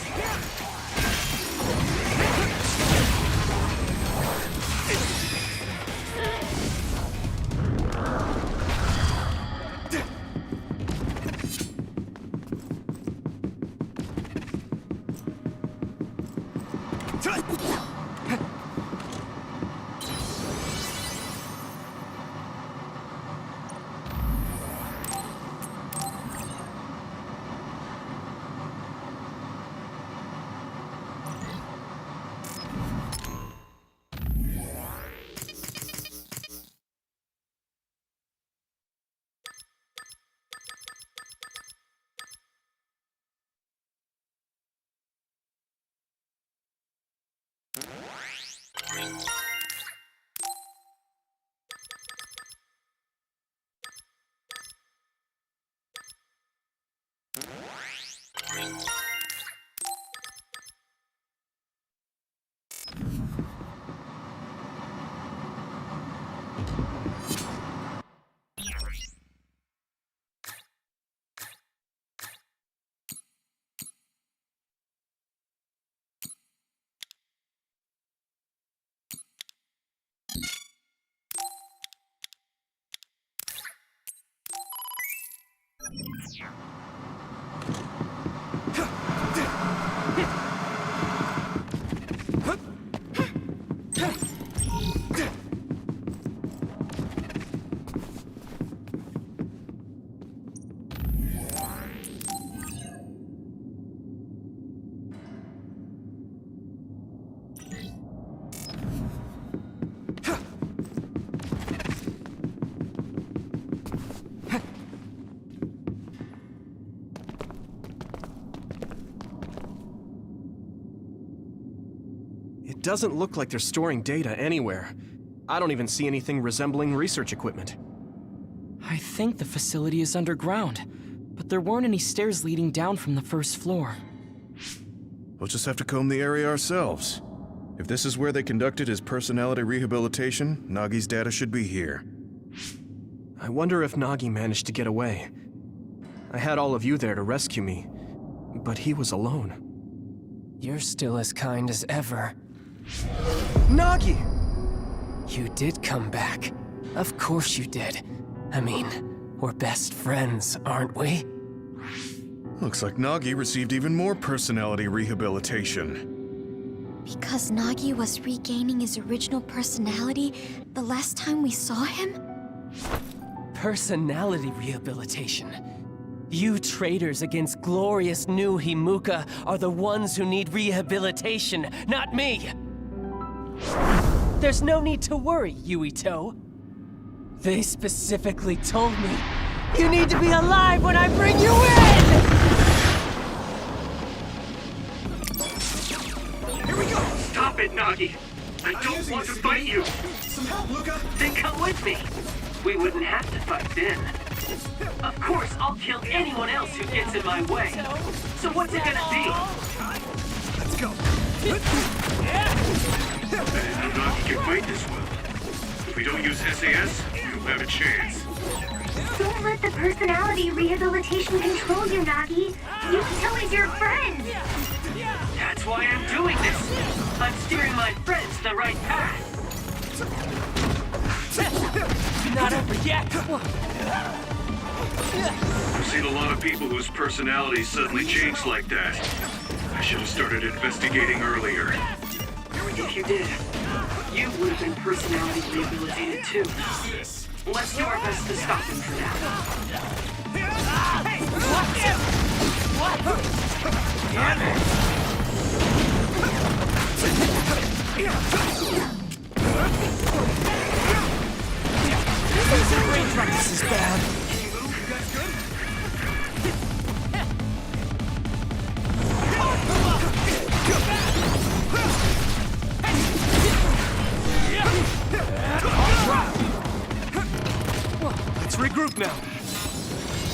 Speaker 2: It doesn't look like they're storing data anywhere. I don't even see anything resembling research equipment.
Speaker 5: I think the facility is underground, but there weren't any stairs leading down from the first floor.
Speaker 3: We'll just have to comb the area ourselves. If this is where they conducted his personality rehabilitation, Nagi's data should be here.
Speaker 2: I wonder if Nagi managed to get away. I had all of you there to rescue me, but he was alone.
Speaker 10: You're still as kind as ever.
Speaker 2: Nagi!
Speaker 10: You did come back. Of course you did. I mean, we're best friends, aren't we?
Speaker 3: Looks like Nagi received even more personality rehabilitation.
Speaker 1: Because Nagi was regaining his original personality the last time we saw him?
Speaker 10: Personality rehabilitation. You traitors against glorious new Himuka are the ones who need rehabilitation, not me! There's no need to worry, Yuito. They specifically told me you need to be alive when I bring you in!
Speaker 9: Here we go! Stop it, Nagi! I don't want to fight you!
Speaker 2: Some help, Luca!
Speaker 9: Then come with me! We wouldn't have to fight then. Of course, I'll kill anyone else who gets in my way. So what's it gonna be?
Speaker 2: Let's go!
Speaker 9: Nagi can fight this well. If we don't use SAS, you'll have a chance.
Speaker 8: Don't let the personality rehabilitation control you, Nagi. Yukito is your friend.
Speaker 9: That's why I'm doing this. I'm steering my friends the right path.
Speaker 10: Not over yet!
Speaker 9: I've seen a lot of people whose personalities suddenly change like that.
Speaker 3: I should have started investigating earlier.
Speaker 9: If you did, you would have been personality rehabilitated too. Let's do our best to stop him for now.
Speaker 5: This is bad. Let's regroup now.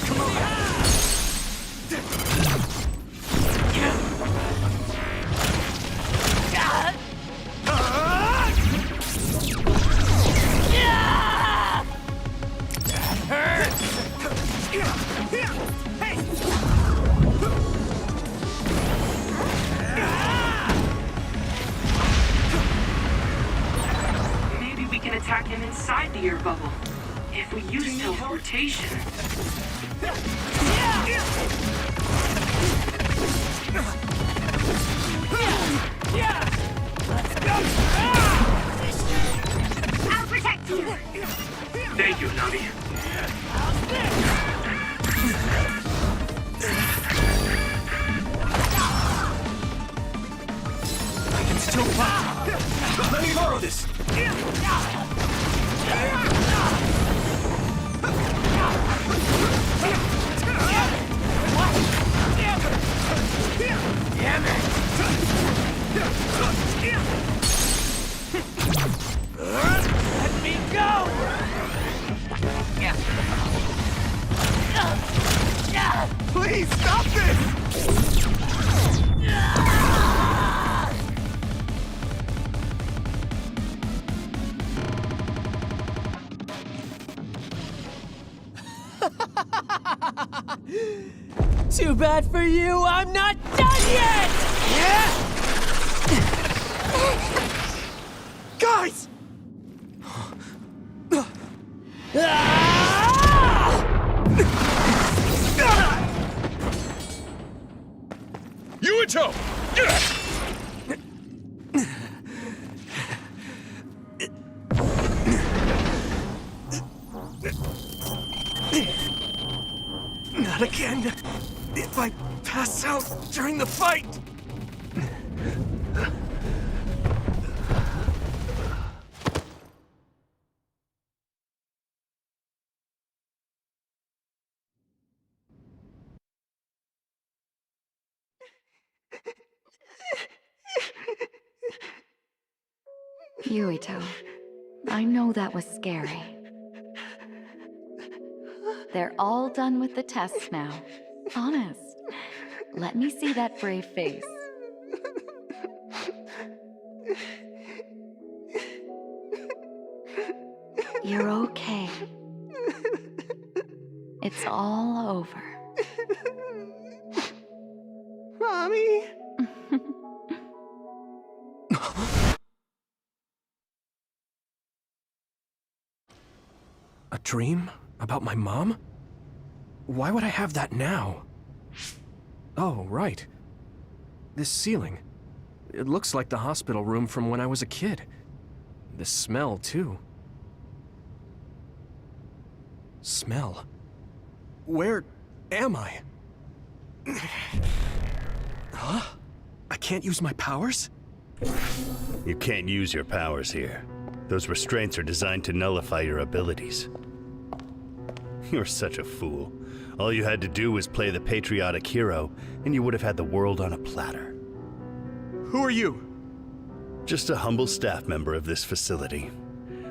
Speaker 5: Come on.
Speaker 9: Maybe we can attack him inside the air bubble. If we use teleportation.
Speaker 8: I'll protect you.
Speaker 9: Thank you, Navi.
Speaker 5: I can still fight. Let me borrow this. Let me go! Please stop this!
Speaker 10: Too bad for you, I'm not done yet!
Speaker 5: Guys!
Speaker 3: Yuito!
Speaker 5: Not again. If I pass out during the fight.
Speaker 11: Yuito, I know that was scary. They're all done with the tests now. Honest. Let me see that brave face. You're okay. It's all over.
Speaker 5: Mommy! A dream? About my mom? Why would I have that now? Oh, right. This ceiling. It looks like the hospital room from when I was a kid. The smell, too. Smell? Where am I? Huh? I can't use my powers?
Speaker 12: You can't use your powers here. Those restraints are designed to nullify your abilities. You're such a fool. All you had to do was play the patriotic hero, and you would have had the world on a platter.
Speaker 5: Who are you?
Speaker 12: Just a humble staff member of this facility.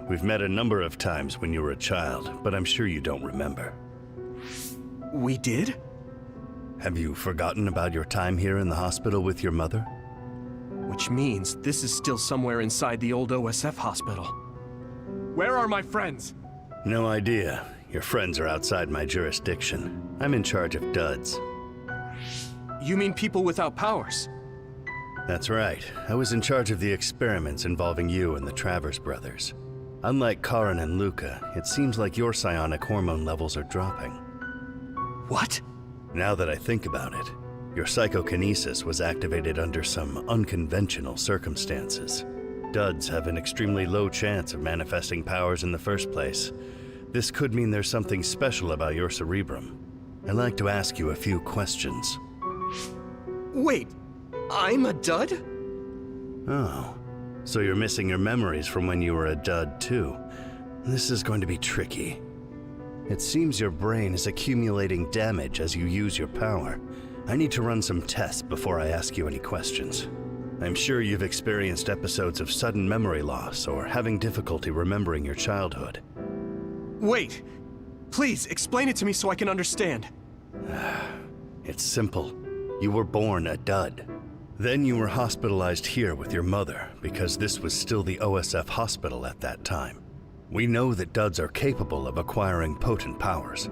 Speaker 12: We've met a number of times when you were a child, but I'm sure you don't remember.
Speaker 5: We did?
Speaker 12: Have you forgotten about your time here in the hospital with your mother?
Speaker 5: Which means this is still somewhere inside the old OSF hospital. Where are my friends?
Speaker 12: No idea. Your friends are outside my jurisdiction. I'm in charge of duds.
Speaker 5: You mean people without powers?
Speaker 12: That's right. I was in charge of the experiments involving you and the Travers brothers. Unlike Karin and Luca, it seems like your psionic hormone levels are dropping.
Speaker 5: What?
Speaker 12: Now that I think about it, Your psychokinesis was activated under some unconventional circumstances. Duds have an extremely low chance of manifesting powers in the first place. This could mean there's something special about your cerebrum. I'd like to ask you a few questions.
Speaker 2: Wait, I'm a dud?
Speaker 12: Oh, so you're missing your memories from when you were a dud too. This is going to be tricky. It seems your brain is accumulating damage as you use your power. I need to run some tests before I ask you any questions. I'm sure you've experienced episodes of sudden memory loss or having difficulty remembering your childhood.
Speaker 2: Wait, please explain it to me so I can understand.
Speaker 12: It's simple. You were born a dud. Then you were hospitalized here with your mother because this was still the OSF hospital at that time. We know that duds are capable of acquiring potent powers.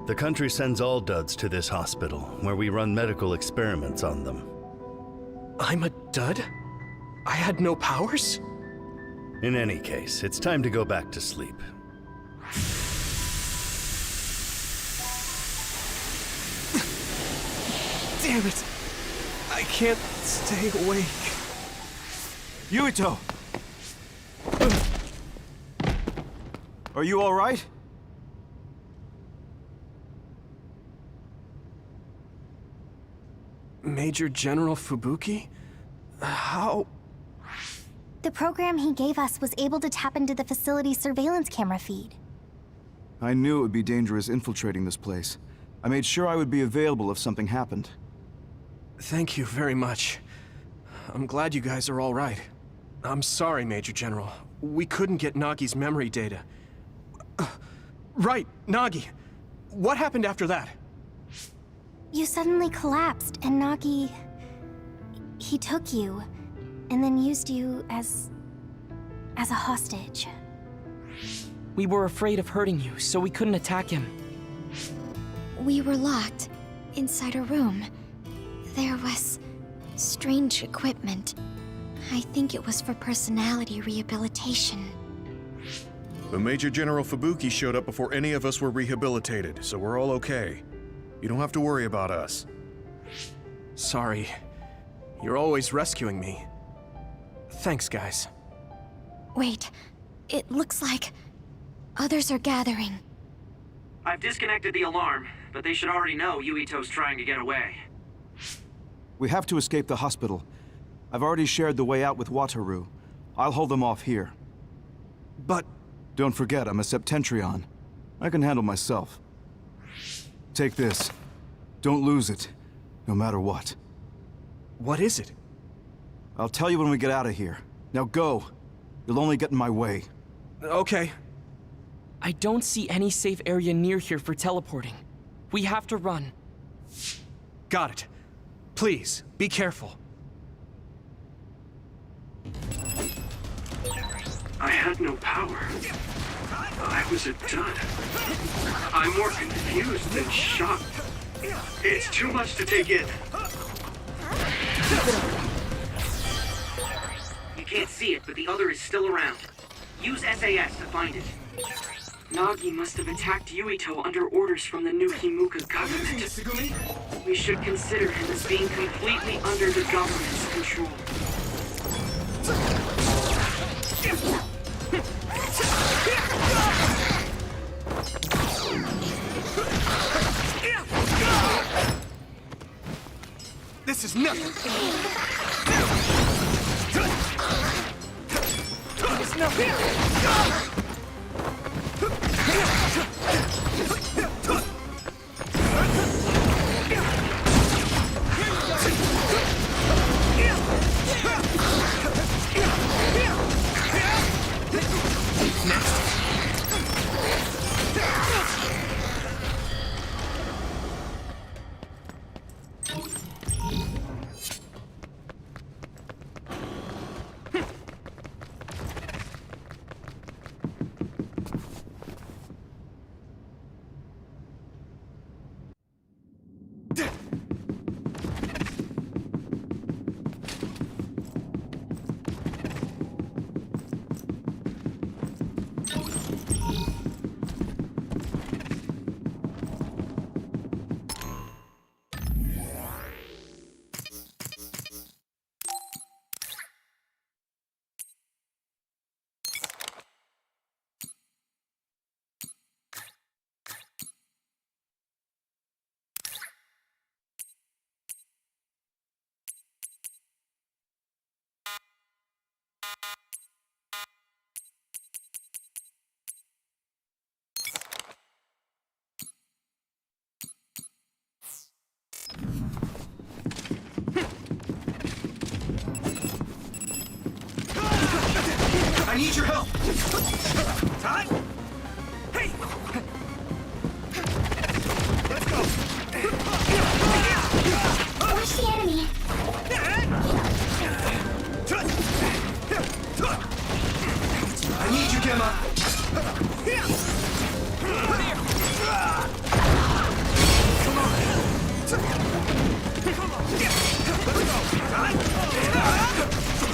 Speaker 12: The country sends all duds to this hospital, where we run medical experiments on them.
Speaker 2: I'm a dud? I had no powers?
Speaker 12: In any case, it's time to go back to sleep.
Speaker 2: Damn it! I can't stay awake.
Speaker 7: Yuito! Are you all right?
Speaker 2: Major General Fubuki? How?
Speaker 4: The program he gave us was able to tap into the facility's surveillance camera feed.
Speaker 7: I knew it would be dangerous infiltrating this place. I made sure I would be available if something happened.
Speaker 2: Thank you very much. I'm glad you guys are all right. I'm sorry, Major General. We couldn't get Nagi's memory data. Right, Nagi. What happened after that?
Speaker 4: You suddenly collapsed, and Nagi... he took you, and then used you as a hostage.
Speaker 5: We were afraid of hurting you, so we couldn't attack him.
Speaker 1: We were locked inside a room. There was strange equipment. I think it was for personality rehabilitation.
Speaker 3: But Major General Fubuki showed up before any of us were rehabilitated, so we're all okay. You don't have to worry about us.
Speaker 2: Sorry. You're always rescuing me. Thanks, guys.
Speaker 1: Wait, it looks like others are gathering.
Speaker 9: I've disconnected the alarm, but they should already know Yuito's trying to get away.
Speaker 7: We have to escape the hospital. I've already shared the way out with Wataru. I'll hold them off here.
Speaker 2: But...
Speaker 7: Don't forget, I'm a Septentrion. I can handle myself. Take this. Don't lose it, no matter what.
Speaker 2: what is it?
Speaker 7: I'll tell you when we get out of here. Now go. You'll only get in my way.
Speaker 2: Okay.
Speaker 5: I don't see any safe area near here for teleporting. We have to run.
Speaker 2: Got it. Please, be careful.
Speaker 9: I had no power. I was a dud. I'm more confused than shocked. It's too much to take in. You can't see it, but the other is still around. Use SAS to find it. Nagi must have attacked Yuito under orders from the new Himuka government. We should consider him as being completely under the government's control.
Speaker 2: This is nothing. It's nothing. I need your help! Time! Hey! Let's go!
Speaker 8: Watch the enemy.
Speaker 2: I need you, Gemma! Come on! Let's go! Time!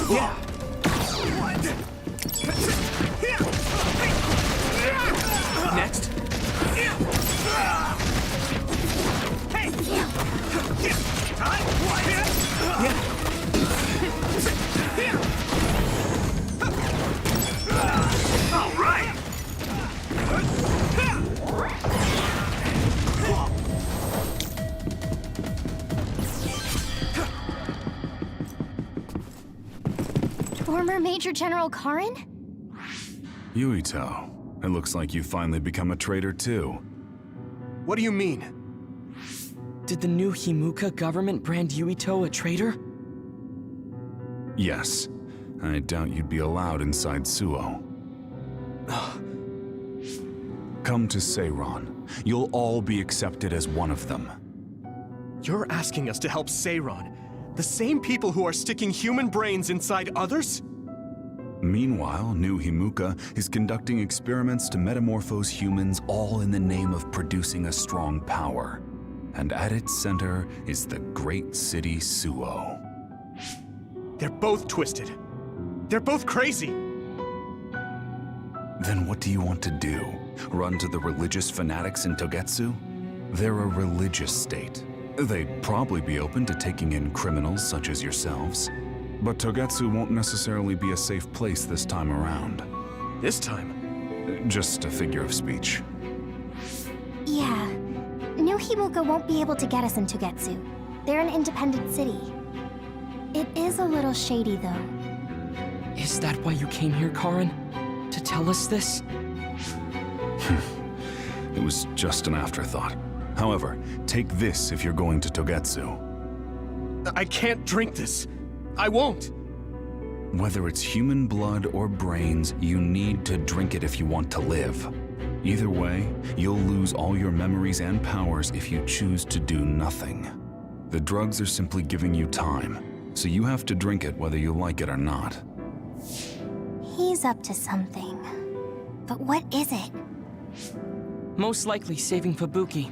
Speaker 2: Yeah! Next. Hey! Time? Yeah. All right.
Speaker 4: Former Major General Karin?
Speaker 3: Yuito, it looks like you finally become a traitor too.
Speaker 2: What do you mean?
Speaker 5: Did the new Himuka government brand Yuito a traitor?
Speaker 3: Yes. I doubt you'd be allowed inside Suo. Come to Seiron. You'll all be accepted as one of them.
Speaker 2: You're asking us to help Seiron, the same people who are sticking human brains inside others?
Speaker 3: Meanwhile, New Himuka is conducting experiments to metamorphose humans, all in the name of producing a strong power. And at its center is the great city Suo.
Speaker 2: They're both twisted. They're both crazy.
Speaker 3: Then what do you want to do? Run to the religious fanatics in Togetsu? They're a religious state. They'd probably be open to taking in criminals such as yourselves. But Togetsu won't necessarily be a safe place this time around.
Speaker 2: This time?
Speaker 3: Just a figure of speech.
Speaker 4: Yeah. New Himuka won't be able to get us in Togetsu. They're an independent city. It is a little shady, though.
Speaker 5: Is that why you came here, Karin? To tell us this?
Speaker 3: It was just an afterthought. However, take this if you're going to Togetsu.
Speaker 2: I can't drink this. I won't.
Speaker 3: Whether it's human blood or brains, you need to drink it if you want to live. Either way, you'll lose all your memories and powers if you choose to do nothing. The drugs are simply giving you time, so you have to drink it whether you like it or not.
Speaker 4: He's up to something. But what is it?
Speaker 5: Most likely saving Fubuki.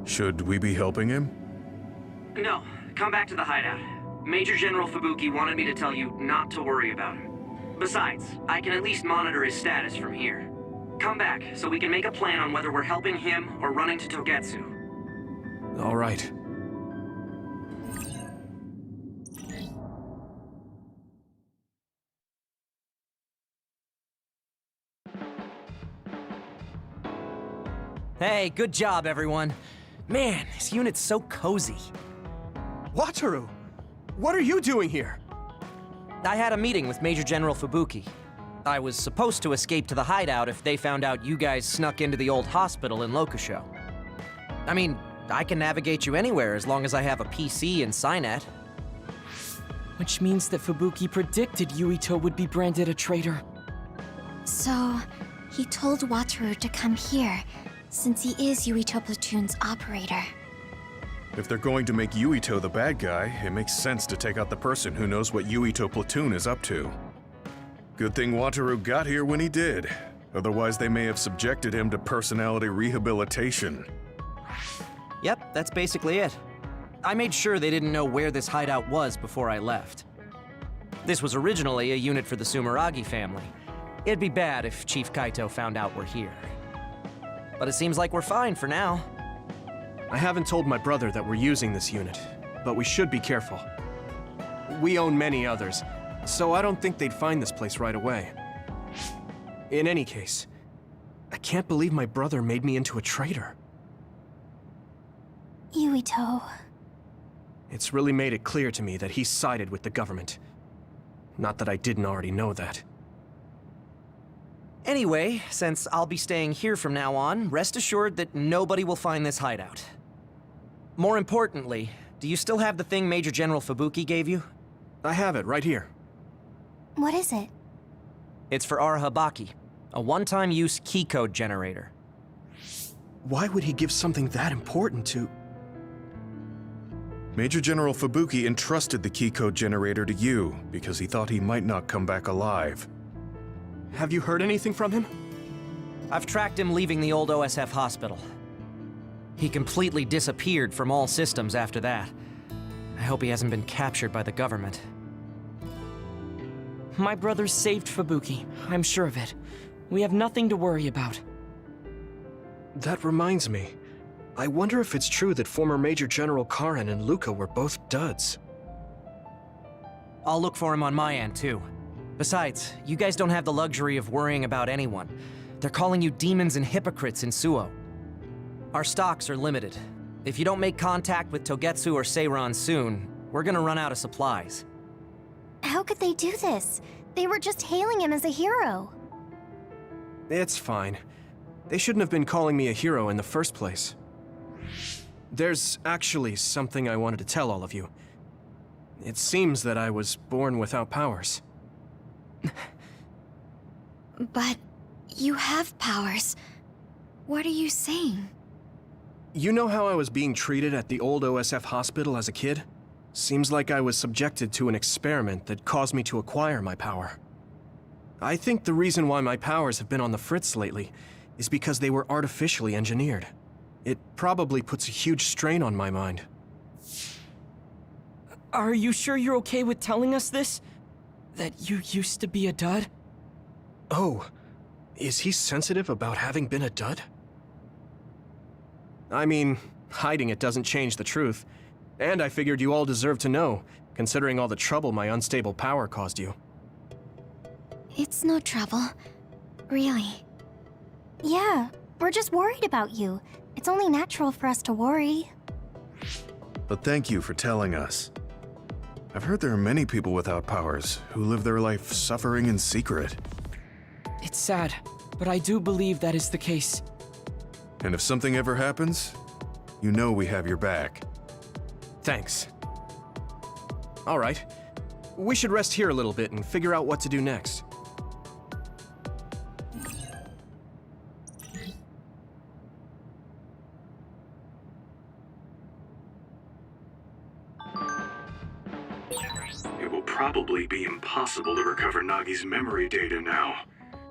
Speaker 3: Should we be helping him?
Speaker 9: No, come back to the hideout. Major General Fubuki wanted me to tell you not to worry about him. Besides, I can at least monitor his status from here. Come back, so we can make a plan on whether we're helping him or running to Togetsu.
Speaker 2: All right.
Speaker 13: Hey, good job, everyone. Man, this unit's so cozy.
Speaker 2: Wataru! What are you doing here?
Speaker 13: I had a meeting with Major General Fubuki. I was supposed to escape to the hideout if they found out you guys snuck into the old hospital in Lokusho. I mean, I can navigate you anywhere as long as I have a PC and Cynet.
Speaker 5: Which means that Fubuki predicted Yuito would be branded a traitor.
Speaker 1: So, he told Wataru to come here, since he is Yuito Platoon's operator.
Speaker 3: If they're going to make Yuito the bad guy, it makes sense to take out the person who knows what Yuito Platoon is up to. Good thing Wataru got here when he did. Otherwise, they may have subjected him to personality rehabilitation.
Speaker 13: Yep, that's basically it. I made sure they didn't know where this hideout was before I left. This was originally a unit for the Sumeragi family. It'd be bad if Chief Kaito found out we're here. But it seems like we're fine for now.
Speaker 2: I haven't told my brother that we're using this unit, but we should be careful. We own many others, so I don't think they'd find this place right away. In any case, I can't believe my brother made me into a traitor.
Speaker 4: Yuito.
Speaker 2: It's really made it clear to me that he sided with the government. Not that I didn't already know that.
Speaker 13: Anyway, since I'll be staying here from now on, rest assured that nobody will find this hideout. More importantly, do you still have the thing Major General Fubuki gave you?
Speaker 2: I have it right here.
Speaker 1: What is it?
Speaker 13: It's for Arahabaki, a one-time use key code generator.
Speaker 2: Why would he give something that important to...
Speaker 3: Major General Fubuki entrusted the key code generator to you because he thought he might not come back alive.
Speaker 2: Have you heard anything from him?
Speaker 13: I've tracked him leaving the old OSF hospital. He completely disappeared from all systems after that. I hope he hasn't been captured by the government.
Speaker 5: My brothers saved Fubuki, I'm sure of it. We have nothing to worry about.
Speaker 2: That reminds me. I wonder if it's true that former Major General Karen and Luca were both duds.
Speaker 13: I'll look for him on my end, too. Besides, you guys don't have the luxury of worrying about anyone. They're calling you demons and hypocrites in Suo. Our stocks are limited. If you don't make contact with Togetsu or Seiran soon, we're gonna run out of supplies.
Speaker 4: How could they do this? They were just hailing him as a hero.
Speaker 2: It's fine. They shouldn't have been calling me a hero in the first place. There's actually something I wanted to tell all of you. It seems that I was born without powers.
Speaker 1: But you have powers. What are you saying?
Speaker 2: You know how I was being treated at the old OSF hospital as a kid? Seems like I was subjected to an experiment that caused me to acquire my power. I think the reason why my powers have been on the fritz lately is because they were artificially engineered. It probably puts a huge strain on my mind.
Speaker 5: Are you sure you're okay with telling us this? That you used to be a dud?
Speaker 2: Oh, is he sensitive about having been a dud? I mean, hiding it doesn't change the truth. And I figured you all deserve to know, considering all the trouble my unstable power caused you.
Speaker 1: It's no trouble. Really.
Speaker 4: Yeah, we're just worried about you. It's only natural for us to worry.
Speaker 3: But thank you for telling us. I've heard there are many people without powers who live their life suffering in secret.
Speaker 5: It's sad, but I do believe that is the case.
Speaker 3: And if something ever happens, you know we have your back.
Speaker 2: Thanks. All right. We should rest here a little bit and figure out what to do next.
Speaker 14: It will probably be impossible to recover Nagi's memory data now.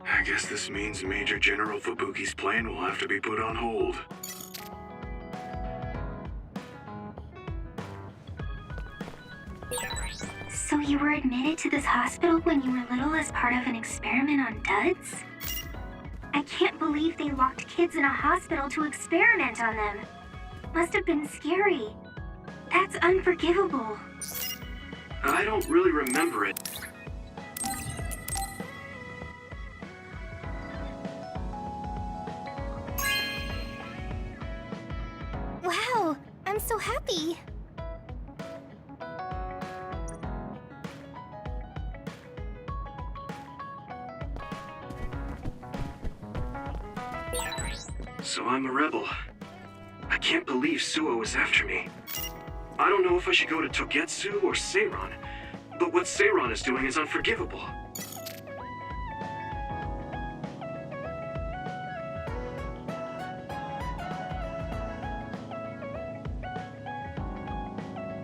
Speaker 14: I guess this means Major General Fubuki's plan will have to be put on hold.
Speaker 8: So you were admitted to this hospital when you were little as part of an experiment on duds? I can't believe they locked kids in a hospital to experiment on them. Must have been scary. That's unforgivable.
Speaker 9: I don't really remember it.
Speaker 4: Wow, I'm so happy.
Speaker 9: So I'm a rebel. I can't believe Suo is after me. I don't know if I should go to Togetsu or Seiran, but what Seiran is doing is unforgivable.